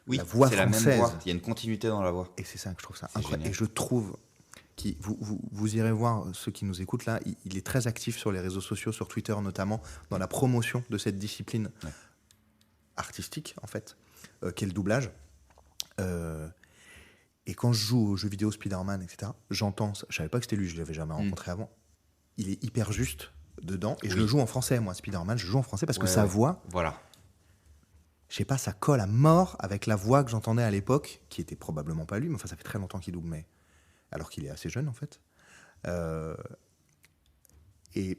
Speaker 1: la voix française.
Speaker 2: C'est la même voix. Il y a une continuité dans la voix.
Speaker 1: Et c'est ça que je trouve ça incroyable. Et je trouve vous irez voir ceux qui nous écoutent là. Il est très actif sur les réseaux sociaux, sur Twitter notamment, dans la promotion de cette discipline artistique en fait, qu'est le doublage. Et quand je joue aux jeux vidéo Spider-Man, etc., j'entends. Je savais pas que c'était lui. Je l'avais jamais rencontré avant. Il est hyper juste dedans, et je le joue en français, moi, Spider-Man, je joue en français parce que sa voix, je sais pas, ça colle à mort avec la voix que j'entendais à l'époque, qui était probablement pas lui, mais enfin, ça fait très longtemps qu'il double, mais alors qu'il est assez jeune, en fait. Et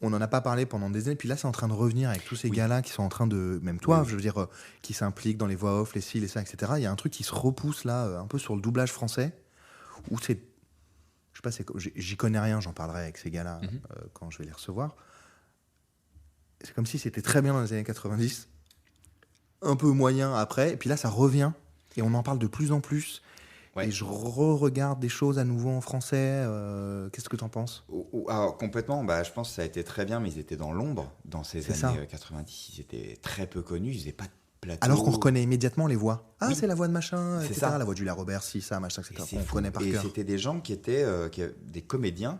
Speaker 1: on n'en a pas parlé pendant des années, puis là, c'est en train de revenir avec tous ces gars-là qui sont en train de, même toi, je veux dire, qui s'impliquent dans les voix off, les ci, les ça, etc. Il y a un truc qui se repousse, là, un peu sur le doublage français, où c'est... Je sais pas, j'y connais rien, j'en parlerai avec ces gars-là quand je vais les recevoir. C'est comme si c'était très bien dans les années 90, un peu moyen après, et puis là ça revient, et on en parle de plus en plus, et je re-regarde des choses à nouveau en français. Qu'est-ce que t'en penses ?
Speaker 2: Alors, complètement, je pense que ça a été très bien, mais ils étaient dans l'ombre dans ces années 90, ils étaient très peu connus, ils faisaient pas de plateau.
Speaker 1: Alors qu'on reconnaît immédiatement les voix. C'est la voix de machin, etc. Ça. La voix de Julia Roberts, ça, machin, etc. On connaît par cœur.
Speaker 2: Et c'était des gens qui étaient des comédiens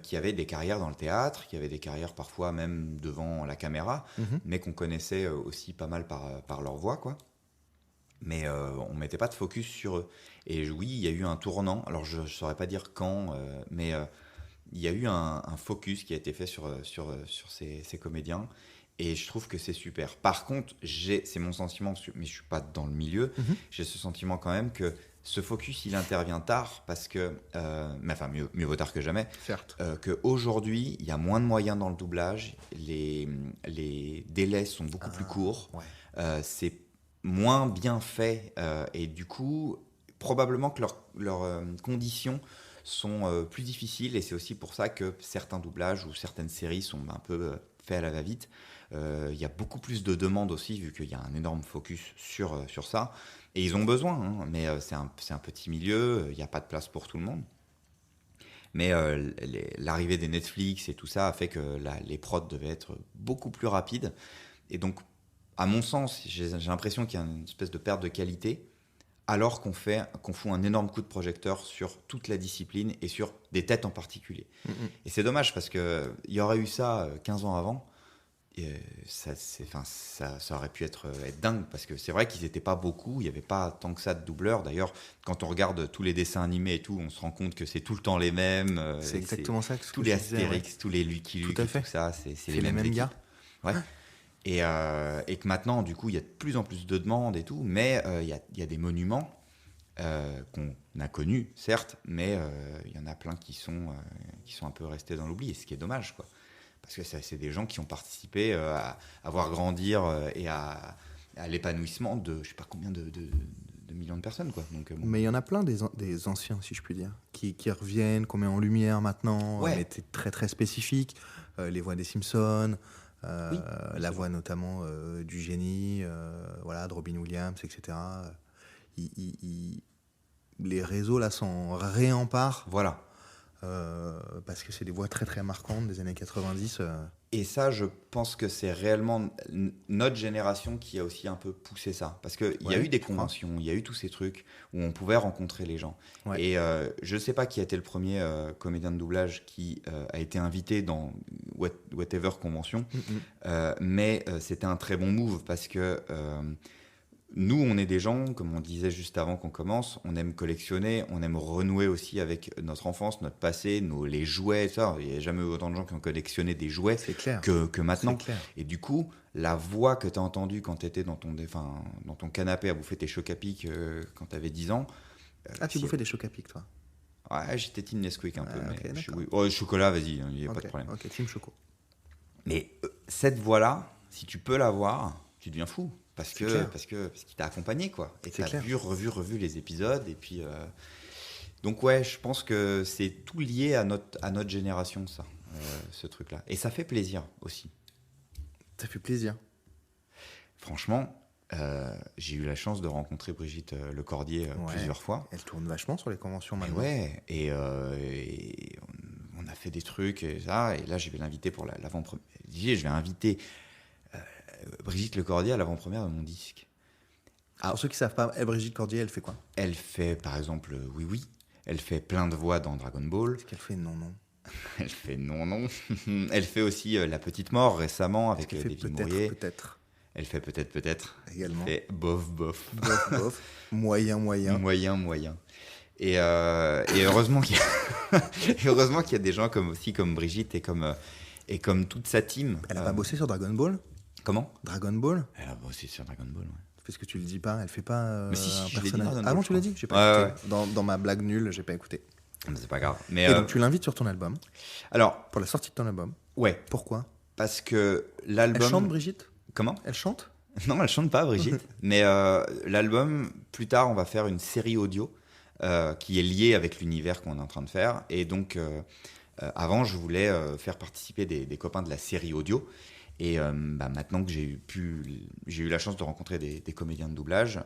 Speaker 2: qui avaient des carrières dans le théâtre, qui avaient des carrières parfois même devant la caméra, mais qu'on connaissait aussi pas mal par leur voix, quoi. Mais on mettait pas de focus sur eux. Et oui, il y a eu un tournant. Alors je saurais pas dire quand, mais il y a eu un focus qui a été fait sur ces comédiens. Et je trouve que c'est super. Par contre, c'est mon sentiment, mais je suis pas dans le milieu, j'ai ce sentiment quand même que ce focus, il intervient tard parce que, mais enfin, mieux vaut tard que jamais.
Speaker 1: Certes.
Speaker 2: Qu'aujourd'hui, il y a moins de moyens dans le doublage, les délais sont beaucoup plus courts, c'est moins bien fait, et du coup, probablement que leurs conditions sont plus difficiles, et c'est aussi pour ça que certains doublages ou certaines séries sont un peu faits à la va-vite. Il y a beaucoup plus de demandes aussi, vu qu'il y a un énorme focus sur ça. Et ils ont besoin, mais c'est un petit milieu, il n'y a pas de place pour tout le monde. Mais l'arrivée des Netflix et tout ça a fait que les prods devaient être beaucoup plus rapides. Et donc, à mon sens, j'ai l'impression qu'il y a une espèce de perte de qualité, alors qu'on fout un énorme coup de projecteur sur toute la discipline et sur des têtes en particulier. Et c'est dommage, parce qu'il y aurait eu ça 15 ans avant. Et ça aurait pu être dingue, parce que c'est vrai qu'ils n'étaient pas beaucoup, il n'y avait pas tant que ça de doubleurs. D'ailleurs, quand on regarde tous les dessins animés et tout, on se rend compte que c'est tout le temps les mêmes.
Speaker 1: C'est exactement ça.
Speaker 2: Tous les Astérix, tous les Lucky Luke, tout ça, c'est les mêmes
Speaker 1: gars.
Speaker 2: Ouais. Et que maintenant, du coup, il y a de plus en plus de demandes et tout, mais il y a des monuments qu'on a connus, certes, mais il y en a plein qui sont un peu restés dans l'oubli, ce qui est dommage, quoi. Parce que c'est des gens qui ont participé à voir grandir et à l'épanouissement de je ne sais pas combien de millions de personnes, quoi. Donc, bon.
Speaker 1: Mais il y en a plein des anciens, si je puis dire, qui reviennent, qu'on met en lumière maintenant, mais c'est très très spécifique. Les voix des Simpsons, la voix notamment du génie, voilà, de Robin Williams, etc. Les réseaux là s'en réemparent.
Speaker 2: Voilà.
Speaker 1: Parce que c'est des voix très très marquantes des années 90.
Speaker 2: Et ça, je pense que c'est réellement notre génération qui a aussi un peu poussé ça. Parce qu'il y a eu des conventions, il y a eu tous ces trucs où on pouvait rencontrer les gens. Ouais. Et je ne sais pas qui a été le premier comédien de doublage qui a été invité dans whatever convention, mais c'était un très bon move parce que... nous, on est des gens, comme on disait juste avant qu'on commence, on aime collectionner, on aime renouer aussi avec notre enfance, notre passé, les jouets, ça. Il n'y a jamais eu autant de gens qui ont collectionné des jouets que maintenant. Et du coup, la voix que tu as entendue quand tu étais dans ton canapé à bouffer tes chocs à pic quand tu avais 10 ans...
Speaker 1: tu bouffais des chocs à pic, toi?
Speaker 2: Ouais, j'étais team Nesquik un peu. Chocolat, vas-y, il n'y a pas de problème.
Speaker 1: Ok, team choco.
Speaker 2: Mais cette voix-là, si tu peux l'avoir, tu deviens fou. Parce qu'il t'a accompagné, quoi. Et tu as revu les épisodes. Et puis, donc, ouais, je pense que c'est tout lié à notre génération, ça, ce truc-là. Et ça fait plaisir aussi.
Speaker 1: Ça fait plaisir.
Speaker 2: Franchement, j'ai eu la chance de rencontrer Brigitte Lecordier plusieurs fois.
Speaker 1: Elle tourne vachement sur les conventions maintenant.
Speaker 2: Ouais, et on a fait des trucs et ça. Et là, je vais l'inviter pour l'avant-première. Je vais inviter... Brigitte Lecordier à l'avant-première de mon disque.
Speaker 1: Pour ceux qui ne savent pas, Brigitte Lecordier, elle fait quoi?
Speaker 2: Elle fait par exemple Oui Oui. Elle fait plein de voix dans Dragon Ball.
Speaker 1: Est-ce qu'elle fait Non Non?
Speaker 2: Elle fait Non Non. Elle fait aussi La Petite Mort récemment avec David Mourier.
Speaker 1: Peut-être.
Speaker 2: Elle fait Peut-être.
Speaker 1: Également.
Speaker 2: Elle fait Bof.
Speaker 1: Moyen.
Speaker 2: Et heureusement qu'il y a des gens comme Brigitte et comme toute sa team.
Speaker 1: Elle n'a pas bossé sur Dragon Ball?
Speaker 2: Comment?
Speaker 1: Dragon Ball?
Speaker 2: Elle a bossé sur Dragon Ball, ouais.
Speaker 1: Parce que tu le dis pas, elle fait pas
Speaker 2: mais si,
Speaker 1: un
Speaker 2: je l'ai
Speaker 1: personnage.
Speaker 2: dit,
Speaker 1: Ah non, tu l'as dit? J'ai pas écouté.
Speaker 2: Ouais.
Speaker 1: Dans ma blague nulle, j'ai pas écouté.
Speaker 2: Mais c'est pas grave. Mais
Speaker 1: et donc tu l'invites sur ton album?
Speaker 2: Alors,
Speaker 1: pour la sortie de ton album?
Speaker 2: Ouais.
Speaker 1: Pourquoi?
Speaker 2: Parce que l'album...
Speaker 1: Elle chante, Brigitte?
Speaker 2: Comment?
Speaker 1: Elle chante?
Speaker 2: Non, elle chante pas, Brigitte. Mais l'album, plus tard, on va faire une série audio qui est liée avec l'univers qu'on est en train de faire. Et donc, avant, je voulais faire participer des copains de la série audio. Et maintenant que j'ai eu la chance de rencontrer des comédiens de doublage,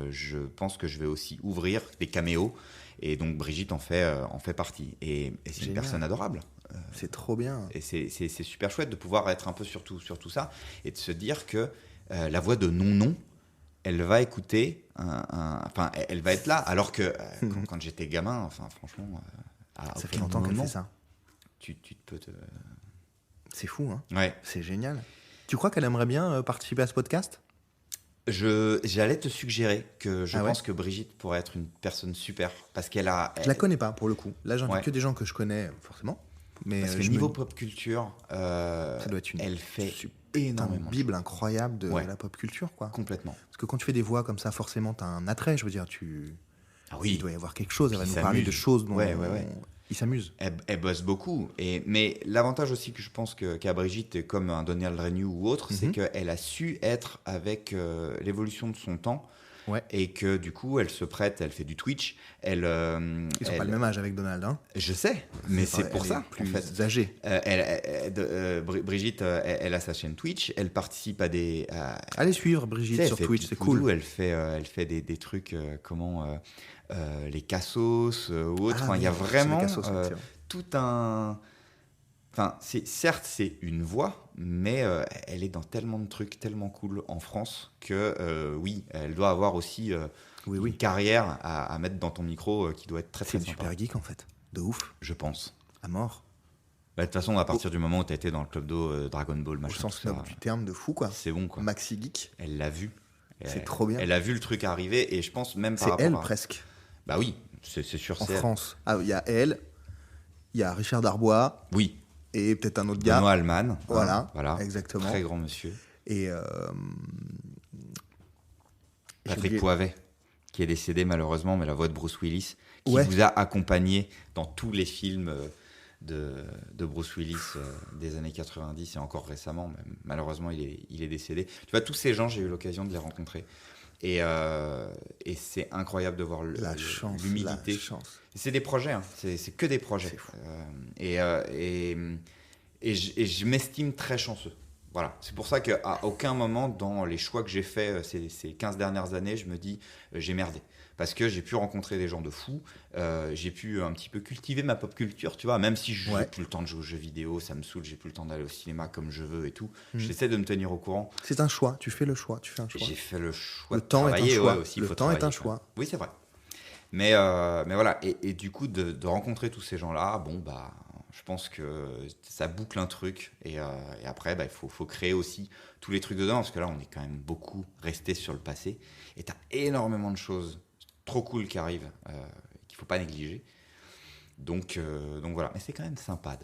Speaker 2: je pense que je vais aussi ouvrir des caméos. Et donc Brigitte en fait partie. Et c'est une personne adorable.
Speaker 1: C'est trop bien.
Speaker 2: Et c'est super chouette de pouvoir être un peu sur tout ça et de se dire que la voix de Non, elle va écouter, elle va être là. Alors que quand j'étais gamin, franchement...
Speaker 1: ça fait longtemps qu'elle fait ça.
Speaker 2: Tu peux te...
Speaker 1: C'est fou, hein?
Speaker 2: Ouais.
Speaker 1: C'est génial. Tu crois qu'elle aimerait bien participer à ce podcast?
Speaker 2: J'allais te suggérer que je pense que Brigitte pourrait être une personne super parce qu'elle a...
Speaker 1: Je la connais pas pour le coup. Là, j'invite que des gens que je connais forcément. Mais
Speaker 2: parce que niveau pop culture,
Speaker 1: ça doit être
Speaker 2: elle fait énormément.
Speaker 1: Une bible incroyable de la pop culture, quoi.
Speaker 2: Complètement.
Speaker 1: Parce que quand tu fais des voix comme ça, forcément, tu as un attrait. Je veux dire, il doit y avoir quelque chose. Elle va nous parler de choses dont il s'amuse.
Speaker 2: Elle bosse beaucoup. Mais l'avantage aussi que je pense qu'a Brigitte, comme un Daniel Renew ou autre, c'est qu'elle a su être avec l'évolution de son temps. Ouais. Et que du coup, elle se prête, elle fait du Twitch. Ils
Speaker 1: sont pas le même âge avec Donald, hein.
Speaker 2: Je sais, mais c'est pour ça.
Speaker 1: Plus en fait. Âgée.
Speaker 2: Brigitte, elle a sa chaîne Twitch. Elle participe à des.
Speaker 1: Allez suivre Brigitte sur Twitch, c'est cool.
Speaker 2: Elle fait des trucs les cassos ou autre. Il y a vraiment tout un. Certes, c'est une voix, mais elle est dans tellement de trucs tellement cool en France que elle doit avoir aussi une carrière à mettre dans ton micro qui doit être très très sympa.
Speaker 1: C'est une super geek en fait, de ouf.
Speaker 2: Je pense.
Speaker 1: À mort.
Speaker 2: De toute façon, à partir du moment où tu as été dans le club d'eau Dragon Ball, machin.
Speaker 1: Au sens noble du terme, de fou quoi.
Speaker 2: C'est bon quoi.
Speaker 1: Maxi geek.
Speaker 2: Elle l'a vu.
Speaker 1: C'est trop bien.
Speaker 2: Elle a vu le truc arriver et je pense même par rapport
Speaker 1: C'est elle presque.
Speaker 2: Bah oui, c'est sûr.
Speaker 1: En France. Ah, il y a elle, il y a Richard Darbois.
Speaker 2: Oui.
Speaker 1: Et peut-être un autre gars.
Speaker 2: Benoît Alman.
Speaker 1: Voilà,
Speaker 2: exactement. Très grand monsieur.
Speaker 1: Et
Speaker 2: Patrick Poivet, qui est décédé malheureusement, mais la voix de Bruce Willis, qui vous a accompagné dans tous les films de Bruce Willis des années 90 et encore récemment. Malheureusement, il est décédé. Tu vois, tous ces gens, j'ai eu l'occasion de les rencontrer. Et c'est incroyable de voir l'humilité.
Speaker 1: La chance.
Speaker 2: C'est des projets, hein. C'est que des projets.
Speaker 1: C'est fou.
Speaker 2: Et je m'estime très chanceux. Voilà. C'est pour ça qu'à aucun moment dans les choix que j'ai faits ces 15 dernières années, je me dis j'ai merdé. Parce que j'ai pu rencontrer des gens de fous, j'ai pu un petit peu cultiver ma pop culture, tu vois, même si je n'ai plus le temps de jouer aux jeux vidéo, ça me saoule, j'ai plus le temps d'aller au cinéma comme je veux et tout. J'essaie de me tenir au courant.
Speaker 1: C'est un choix, tu fais un choix.
Speaker 2: J'ai fait le choix
Speaker 1: le temps est un choix.
Speaker 2: aussi.
Speaker 1: Le temps est un choix.
Speaker 2: Oui, c'est vrai. Mais voilà, et du coup, de rencontrer tous ces gens-là, bon, bah, je pense que ça boucle un truc. Et après, bah, il faut créer aussi tous les trucs dedans, parce que là, on est quand même beaucoup resté sur le passé. Et tu as énormément de choses trop cool qui arrivent, qu'il ne faut pas négliger. Donc voilà, mais c'est quand même sympa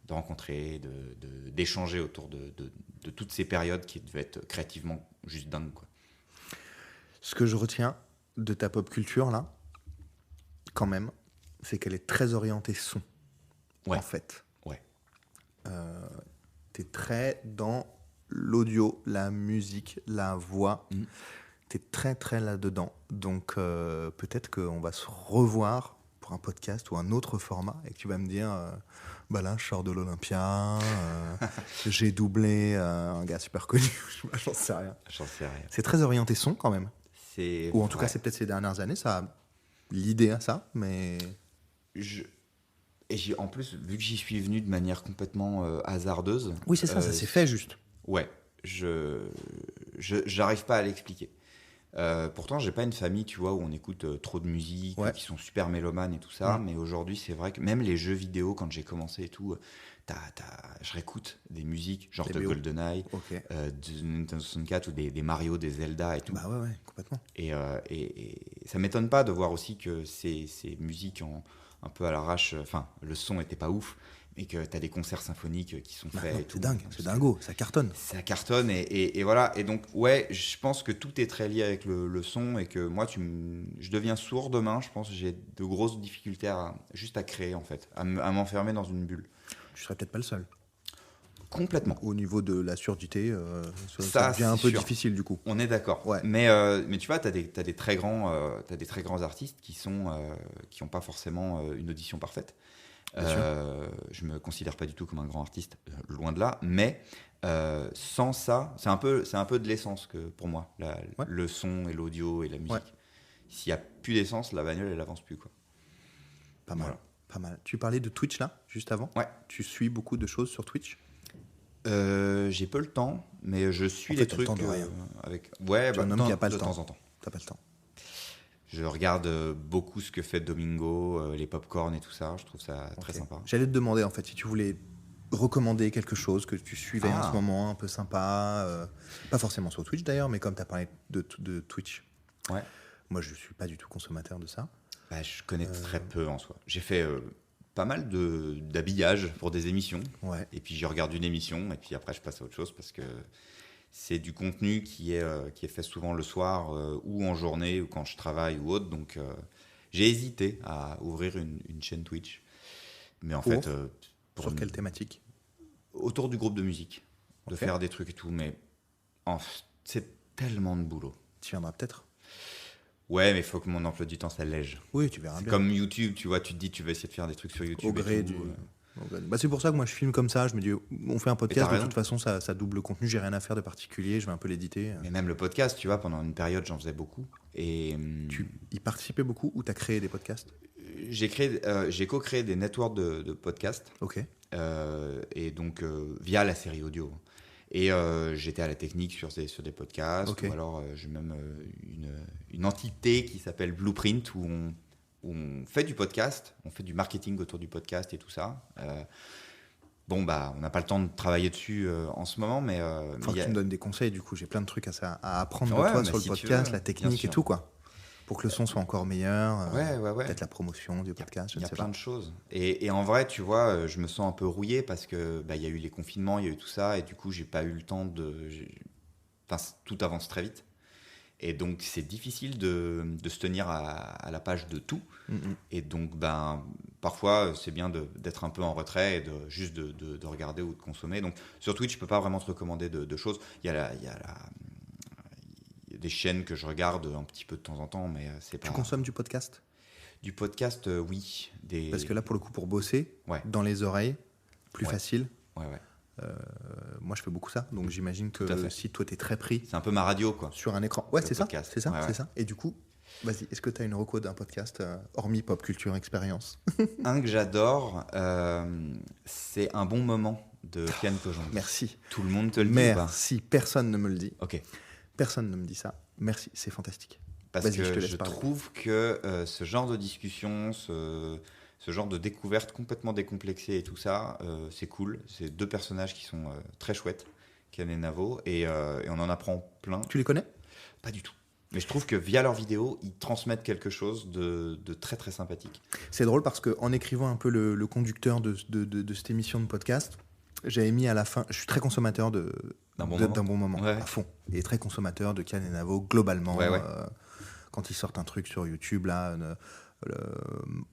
Speaker 2: de rencontrer, d'échanger autour de toutes ces périodes qui devaient être créativement juste dingues, quoi.
Speaker 1: Ce que je retiens de ta pop culture, là, quand même, c'est qu'elle est très orientée son, en fait.
Speaker 2: Ouais.
Speaker 1: T'es très dans l'audio, la musique, la voix. T'es très, très là-dedans. Donc, peut-être qu'on va se revoir pour un podcast ou un autre format et que tu vas me dire, bah là, je sors de l'Olympia, j'ai doublé un gars super connu. J'en sais rien. C'est très orienté son, quand même. Ou en tout cas, c'est peut-être ces dernières années, ça a l'idée à ça, mais...
Speaker 2: En plus, vu que j'y suis venu de manière complètement hasardeuse...
Speaker 1: Oui, c'est ça, ça s'est fait juste.
Speaker 2: Ouais, j'arrive pas à l'expliquer. Pourtant, j'ai pas une famille, tu vois, où on écoute trop de musique, qui sont super mélomanes et tout ça, mais aujourd'hui, c'est vrai que même les jeux vidéo, quand j'ai commencé et tout... je réécoute des musiques genre de GoldenEye, de Nintendo 64 ou des Mario, des Zelda et tout.
Speaker 1: Bah ouais, complètement.
Speaker 2: Et ça m'étonne pas de voir aussi que ces musiques un peu à l'arrache, enfin le son était pas ouf, mais que tu as des concerts symphoniques qui sont faits.
Speaker 1: C'est dingue, c'est dingo, ça cartonne.
Speaker 2: Ça cartonne et voilà. Et donc ouais, je pense que tout est très lié avec le son et que moi je deviens sourd demain. Je pense que j'ai de grosses difficultés juste à créer en fait, à m'enfermer dans une bulle.
Speaker 1: Tu serais peut-être pas le seul.
Speaker 2: Complètement.
Speaker 1: Au niveau de la surdité, ça devient un peu difficile du coup.
Speaker 2: On est d'accord. Ouais. Mais tu vois, tu as des très grands artistes qui n'ont pas forcément une audition parfaite. Je me considère pas du tout comme un grand artiste, loin de là. Mais sans ça, c'est un peu de l'essence que pour moi, le son et l'audio et la musique. Ouais. S'il y a plus d'essence, la bagnole elle avance plus, quoi.
Speaker 1: Pas mal. Voilà. Pas mal. Tu parlais de Twitch là, juste avant.
Speaker 2: Ouais.
Speaker 1: Tu suis beaucoup de choses sur Twitch?
Speaker 2: J'ai peu le temps, mais je suis les trucs avec. Ouais,
Speaker 1: un homme qui a pas le temps.
Speaker 2: De temps en temps.
Speaker 1: T'as pas le temps.
Speaker 2: Je regarde beaucoup ce que fait Domingo, les popcorn et tout ça. Je trouve ça très sympa.
Speaker 1: J'allais te demander en fait si tu voulais recommander quelque chose que tu suivais en ce moment, un peu sympa, pas forcément sur Twitch d'ailleurs, mais comme tu as parlé de Twitch.
Speaker 2: Ouais.
Speaker 1: Moi, je suis pas du tout consommateur de ça.
Speaker 2: Bah, je connais très peu en soi. J'ai fait pas mal d'habillage pour des émissions.
Speaker 1: Ouais.
Speaker 2: Et puis je regarde une émission et puis après je passe à autre chose parce que c'est du contenu qui est fait souvent le soir ou en journée ou quand je travaille ou autre. Donc j'ai hésité à ouvrir une chaîne Twitch. Mais en fait...
Speaker 1: sur quelle thématique?
Speaker 2: Autour du groupe de musique. De faire des trucs et tout. Mais c'est tellement de boulot.
Speaker 1: Tu viendras peut-être?
Speaker 2: Ouais, mais il faut que mon emploi du temps s'allège.
Speaker 1: Oui, tu verras bien.
Speaker 2: Comme YouTube, tu vois, tu te dis tu vas essayer de faire des trucs sur YouTube.
Speaker 1: Au gré Bah, c'est pour ça que moi je filme comme ça. Je me dis, on fait un podcast, de toute façon ça double contenu, j'ai rien à faire de particulier, je vais un peu l'éditer.
Speaker 2: Mais même le podcast, tu vois, pendant une période j'en faisais beaucoup. Et
Speaker 1: tu y participais beaucoup ou tu as créé des podcasts?
Speaker 2: J'ai co-créé des networks de podcasts.
Speaker 1: Ok.
Speaker 2: Et donc via la série audio. Et j'étais à la technique sur des podcasts. Ou alors j'ai même une entité qui s'appelle Blueprint où on fait du podcast, on fait du marketing autour du podcast et tout ça. Bon, bah, on n'a pas le temps de travailler dessus en ce moment, mais...
Speaker 1: Faut que tu me donnes des conseils, du coup. J'ai plein de trucs à apprendre de toi sur le podcast, la technique et tout, quoi. Pour que le son soit encore meilleur. Peut-être la promotion du podcast, je ne sais pas.
Speaker 2: Il y a plein de choses. Et en vrai, tu vois, je me sens un peu rouillé parce que y a eu les confinements, il y a eu tout ça, et du coup, j'ai pas eu le temps de... Enfin, tout avance très vite. Et donc, c'est difficile de se tenir à la page de tout. Et donc, parfois, c'est bien d'être un peu en retrait et juste de regarder ou de consommer. Donc, sur Twitch, je ne peux pas vraiment te recommander de choses. Il y a des chaînes que je regarde un petit peu de temps en temps, mais c'est pas...
Speaker 1: Tu consommes du podcast ?
Speaker 2: Du podcast, oui.
Speaker 1: Parce que là, pour le coup, pour bosser, dans les oreilles, plus facile.
Speaker 2: Ouais.
Speaker 1: Moi, je fais beaucoup ça, donc j'imagine que si toi, t'es très pris...
Speaker 2: C'est un peu ma radio, quoi.
Speaker 1: Sur un écran. Ouais, c'est ça. Et du coup, vas-y, est-ce que tu as une reco d'un podcast, hormis Pop Culture Expérience ?
Speaker 2: Un que j'adore, c'est Un bon moment de Kian Kojandi.
Speaker 1: Merci.
Speaker 2: Tout le monde te le dit.
Speaker 1: Merci, personne ne me le dit.
Speaker 2: Ok.
Speaker 1: Personne ne me dit ça. Merci, c'est fantastique.
Speaker 2: Parce que je trouve que ce genre de discussion, ce genre de découverte complètement décomplexée et tout ça, c'est cool. C'est 2 personnages qui sont très chouettes, Kian et Navo, et on en apprend plein.
Speaker 1: Tu les connais ?
Speaker 2: Pas du tout. Mais je trouve que via leurs vidéos, ils transmettent quelque chose de très très sympathique.
Speaker 1: C'est drôle parce qu'en écrivant un peu le conducteur de cette émission de podcast, j'avais mis à la fin, je suis très consommateur d'un bon moment à fond, et très consommateur de Kian et Navo globalement. Quand ils sortent un truc sur YouTube, là, le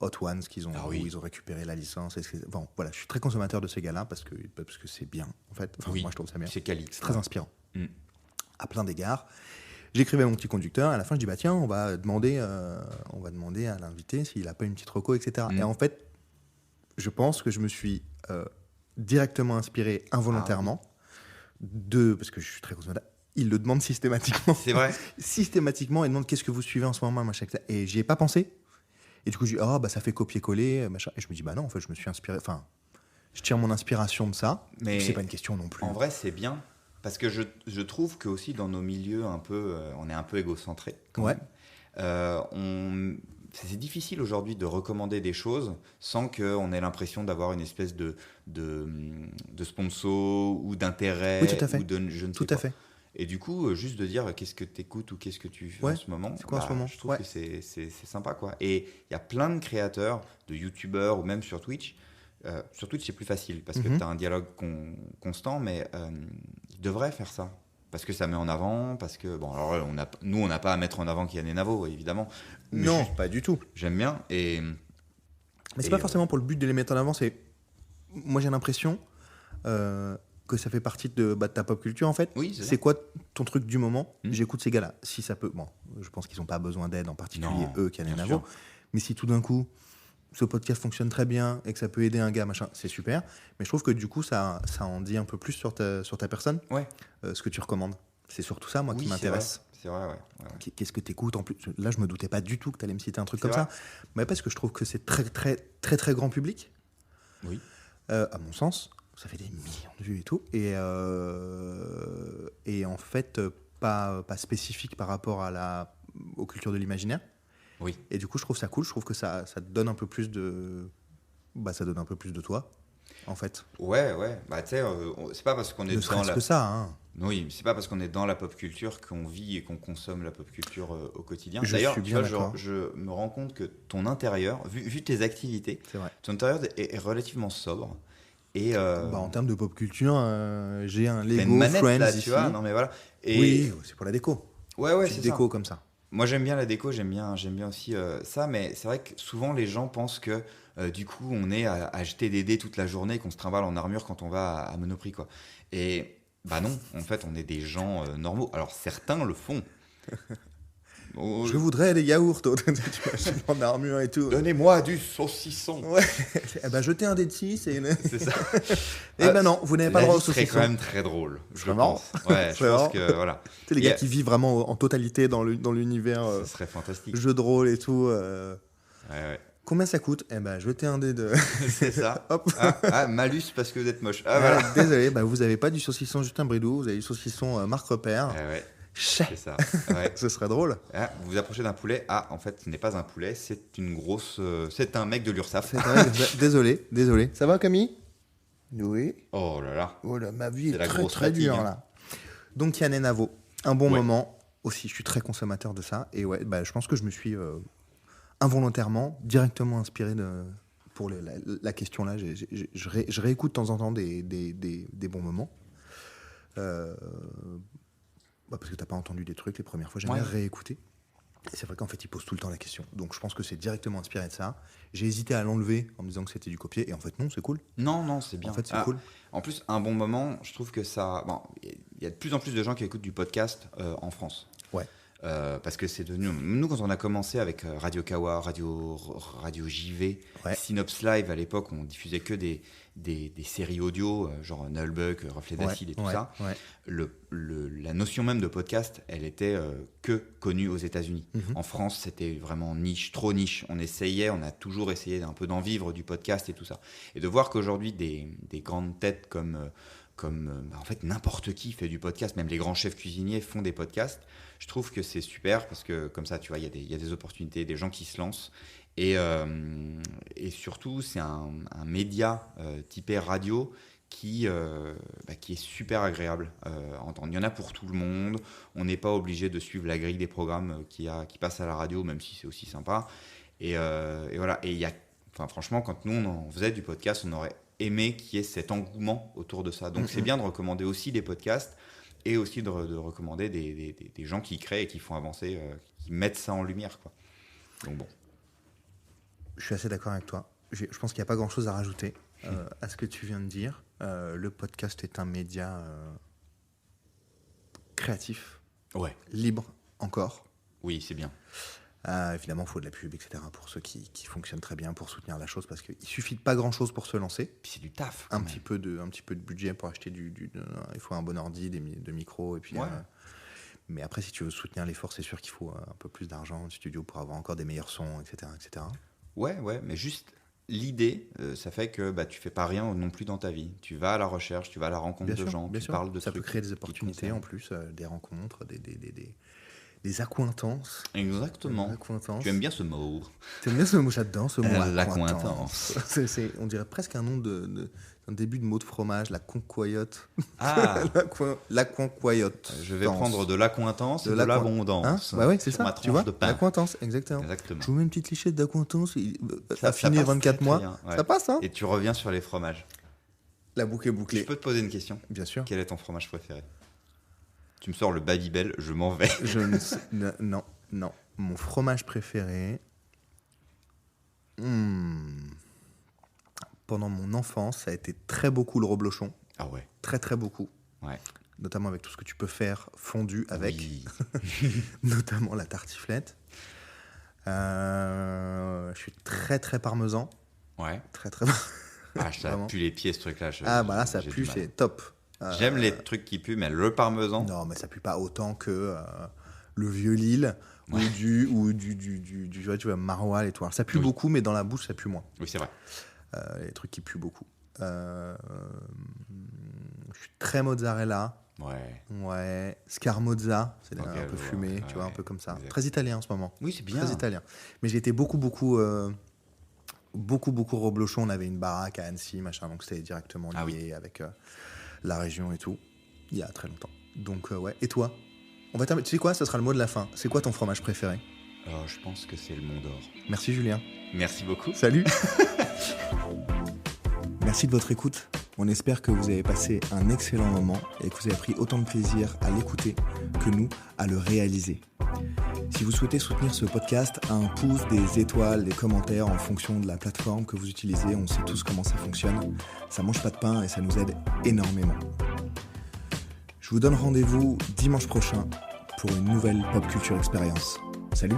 Speaker 1: Hot Ones où ils ont récupéré la licence. Bon, voilà, je suis très consommateur de ces gars-là parce que c'est bien, en fait. Enfin, moi, je trouve ça bien.
Speaker 2: C'est quali.
Speaker 1: C'est très inspirant. À plein d'égards. J'écrivais à mon petit conducteur, à la fin, je dis, tiens, on va demander à l'invité s'il n'a pas une petite reco, etc. Et en fait, je pense que je me suis directement inspiré involontairement parce que je suis très consommateur. Il le demande systématiquement.
Speaker 2: C'est vrai.
Speaker 1: Systématiquement, il demande qu'est-ce que vous suivez en ce moment, machin. Et j'y ai pas pensé. Et du coup, je dis, ça fait copier-coller, machin. Et je me dis, non, en fait, je me suis inspiré. Enfin, je tire mon inspiration de ça. Mais c'est pas une question non plus.
Speaker 2: En vrai, c'est bien. Parce que je trouve que aussi dans nos milieux, un peu, on est un peu égocentré. C'est difficile aujourd'hui de recommander des choses sans qu'on ait l'impression d'avoir une espèce de sponsor ou d'intérêt.
Speaker 1: Oui, tout à fait.
Speaker 2: Ou de je ne sais
Speaker 1: tout
Speaker 2: quoi.
Speaker 1: À fait.
Speaker 2: Et du coup, juste de dire qu'est-ce que tu écoutes ou qu'est-ce que tu fais en ce moment,
Speaker 1: c'est quoi en ce moment
Speaker 2: je trouve que c'est sympa, quoi. Et il y a plein de créateurs, de youtubeurs ou même sur Twitch. Sur Twitch, c'est plus facile parce que tu as un dialogue constant, mais ils devraient faire ça. Parce que ça met en avant, parce que... Bon, alors nous, on n'a pas à mettre en avant Kian et Navo, évidemment. Mais
Speaker 1: non, pas du tout.
Speaker 2: J'aime bien. Mais
Speaker 1: c'est pas forcément pour le but de les mettre en avant. Moi, j'ai l'impression que ça fait partie de ta pop culture, en fait.
Speaker 2: Oui,
Speaker 1: c'est quoi ton truc du moment ? J'écoute ces gars-là. Si ça peut... Bon, je pense qu'ils n'ont pas besoin d'aide, en particulier eux, Kian et Navo. Mais si tout d'un coup... ce podcast fonctionne très bien et que ça peut aider un gars, machin, c'est super. Mais je trouve que du coup, ça en dit un peu plus sur ta personne, ce que tu recommandes. C'est surtout ça, moi, qui m'intéresse.
Speaker 2: C'est vrai, ouais.
Speaker 1: Qu'est-ce que tu écoutes en plus ? Là, je me doutais pas du tout que tu allais me citer un truc comme ça. Mais parce que je trouve que c'est très, très, très, très grand public.
Speaker 2: Oui.
Speaker 1: À mon sens, ça fait des millions de vues et tout. Et en fait, pas spécifique par rapport aux cultures de l'imaginaire.
Speaker 2: Oui.
Speaker 1: Et du coup, je trouve ça cool. Je trouve que ça donne un peu plus de... ça donne un peu plus de toi, en fait.
Speaker 2: Ouais. Tu sais, c'est pas parce qu'on est dans
Speaker 1: que ça, hein.
Speaker 2: Oui, c'est pas parce qu'on est dans la pop culture qu'on vit et qu'on consomme la pop culture au quotidien.
Speaker 1: D'ailleurs,
Speaker 2: je me rends compte que ton intérieur, vu tes activités, ton intérieur est relativement sobre. Et
Speaker 1: en termes de pop culture, j'ai un Lego
Speaker 2: manette,
Speaker 1: Friends
Speaker 2: là,
Speaker 1: ici.
Speaker 2: Tu vois, non mais voilà.
Speaker 1: Et oui, c'est pour la déco.
Speaker 2: Ouais,
Speaker 1: c'est déco comme ça.
Speaker 2: Moi, j'aime bien la déco, j'aime bien aussi ça, mais c'est vrai que souvent les gens pensent que du coup on est à jeter des dés toute la journée, qu'on se trimballe en armure quand on va à Monoprix, quoi. Et non, en fait, on est des gens normaux. Alors certains le font.
Speaker 1: Je voudrais des yaourts, en armure et tout.
Speaker 2: Donnez-moi du saucisson.
Speaker 1: Ouais. Jetez un dé de 6 et...
Speaker 2: C'est ça.
Speaker 1: Non, vous n'avez pas le droit au saucisson.
Speaker 2: C'est quand même très drôle, je pense.
Speaker 1: Ouais,
Speaker 2: je pense que voilà.
Speaker 1: Tu sais, les gars qui vivent vraiment en totalité dans l'univers.
Speaker 2: Ce serait fantastique.
Speaker 1: Jeu de rôle et tout.
Speaker 2: Ouais.
Speaker 1: Combien ça coûte ? Jetez un dé de...
Speaker 2: C'est ça.
Speaker 1: Hop.
Speaker 2: Malus parce que vous êtes moche.
Speaker 1: Voilà. Désolé, vous n'avez pas du saucisson Justin Bridou, vous avez du saucisson Marc Repère.
Speaker 2: Ouais. C'est ça. Ouais.
Speaker 1: Ce serait drôle.
Speaker 2: Vous vous approchez d'un poulet. En fait, ce n'est pas un poulet, c'est une grosse. C'est un mec de l'URSSAF.
Speaker 1: Désolé. Ça va, Camille ? Oui.
Speaker 2: Oh là là.
Speaker 1: Oh là, ma vie est très très dure là. Donc Kian et Navo, un bon moment aussi. Je suis très consommateur de ça et je pense que je me suis involontairement directement inspiré pour la question là. Je réécoute de temps en temps des bons moments. Parce que t'as pas entendu des trucs les premières fois, j'aimerais réécouter. Et c'est vrai qu'en fait, il pose tout le temps la question. Donc je pense que c'est directement inspiré de ça. J'ai hésité à l'enlever en me disant que c'était du copier. Et en fait, non, c'est cool.
Speaker 2: Non, c'est bien.
Speaker 1: En fait, c'est cool.
Speaker 2: En plus, un bon moment, je trouve que ça... Bon, il y a de plus en plus de gens qui écoutent du podcast en France.
Speaker 1: Ouais.
Speaker 2: Parce que c'est devenu... Nous, quand on a commencé avec Radio Kawa, Radio JV, Synops Live, à l'époque, on diffusait que des séries audio, genre Nullbuck, Reflet d'Acide et tout ça. Ouais. La notion même de podcast, elle était que connue aux États-Unis. En France, c'était vraiment niche, trop niche. On a toujours essayé un peu d'en vivre du podcast et tout ça. Et de voir qu'aujourd'hui, des grandes têtes comme en fait n'importe qui fait du podcast, même les grands chefs cuisiniers font des podcasts. Je trouve que c'est super parce que comme ça, tu vois, il y a des opportunités, des gens qui se lancent et surtout c'est un média typé radio qui est super agréable à entendre. Il y en a pour tout le monde. On n'est pas obligé de suivre la grille des programmes qui passent à la radio, même si c'est aussi sympa. Et voilà. Et franchement, quand nous on en faisait du podcast, on aurait aimé qu'il y ait cet engouement autour de ça. Donc c'est bien de recommander aussi des podcasts et aussi de recommander des gens qui créent et qui font avancer, qui mettent ça en lumière, quoi. Donc bon.
Speaker 1: Je suis assez d'accord avec toi. Je pense qu'il n'y a pas grand-chose à rajouter à ce que tu viens de dire. Le podcast est un média créatif, libre encore.
Speaker 2: Oui, c'est bien.
Speaker 1: Évidemment, il faut de la pub, etc. pour ceux qui fonctionnent très bien, pour soutenir la chose, parce qu'il ne suffit de pas grand-chose pour se lancer.
Speaker 2: Puis c'est du taf.
Speaker 1: Un petit peu de budget pour acheter il faut un bon ordi, de micros, et puis... mais après, si tu veux soutenir l'effort, c'est sûr qu'il faut un peu plus d'argent de studio pour avoir encore des meilleurs sons, etc. etc.
Speaker 2: Ouais, mais juste l'idée, ça fait que tu fais pas rien non plus dans ta vie. Tu vas à la recherche, tu vas à la rencontre de gens, tu parles de
Speaker 1: ça
Speaker 2: trucs.
Speaker 1: Ça peut créer des opportunités en plus, des rencontres, des accointances.
Speaker 2: Exactement. Tu aimes bien ce mot.
Speaker 1: Tu aimes bien ce mot, j'adore ce mot.
Speaker 2: L'accointance.
Speaker 1: On dirait presque un nom un début de mot de fromage, la concoyote.
Speaker 2: Ah.
Speaker 1: La concoyote.
Speaker 2: Je vais prendre de l'accointance et de l'abondance.
Speaker 1: Hein, oui, c'est ça. Tu vois, l'accointance, exactement. Je vous mets une petite lichette d'accointance. Ça finit 24 mois. Bien, ça passe, hein.
Speaker 2: Et tu reviens sur les fromages.
Speaker 1: La boucle est bouclée.
Speaker 2: Je peux te poser une question ?
Speaker 1: Bien sûr.
Speaker 2: Quel est ton fromage préféré ? Tu me sors le Babybel, je m'en vais.
Speaker 1: Non. Mon fromage préféré... Pendant mon enfance, ça a été très beaucoup le reblochon.
Speaker 2: Ah ouais.
Speaker 1: Très, très beaucoup.
Speaker 2: Ouais.
Speaker 1: Notamment avec tout ce que tu peux faire fondu avec. Oui. Notamment la tartiflette. Je suis très, très parmesan.
Speaker 2: Ouais.
Speaker 1: Très, très...
Speaker 2: ça pue les pieds, ce truc-là.
Speaker 1: Là, ça pue, c'est top.
Speaker 2: J'aime les trucs qui puent, mais le parmesan...
Speaker 1: Non, mais ça pue pas autant que le vieux Lille ou du tu vois, maroilles et tout. Alors, ça pue beaucoup, mais dans la bouche, ça pue moins.
Speaker 2: Oui, c'est vrai.
Speaker 1: Les trucs qui puent beaucoup. Je suis très mozzarella. Ouais. Scarmozza, c'est un peu fumé, tu vois, un peu comme ça. Très italien en ce moment.
Speaker 2: Oui, c'est bien.
Speaker 1: Très italien. Mais j'ai été beaucoup reblochon. On avait une baraque à Annecy, machin, donc c'était directement lié avec la région et tout, il y a très longtemps. Donc, ouais. Et toi ? On va terminer. Tu sais quoi ? Ce sera le mot de la fin. C'est quoi ton fromage préféré ?
Speaker 2: Je pense que c'est le Mont d'Or.
Speaker 1: Merci Julien.
Speaker 2: Merci beaucoup.
Speaker 1: Salut. Merci de votre écoute. On espère que vous avez passé un excellent moment et que vous avez pris autant de plaisir à l'écouter que nous à le réaliser. Si vous souhaitez soutenir ce podcast, un pouce, des étoiles, des commentaires en fonction de la plateforme que vous utilisez, on sait tous comment ça fonctionne. Ça mange pas de pain et ça nous aide énormément. Je vous donne rendez-vous dimanche prochain pour une nouvelle Pop Culture Expérience. Salut!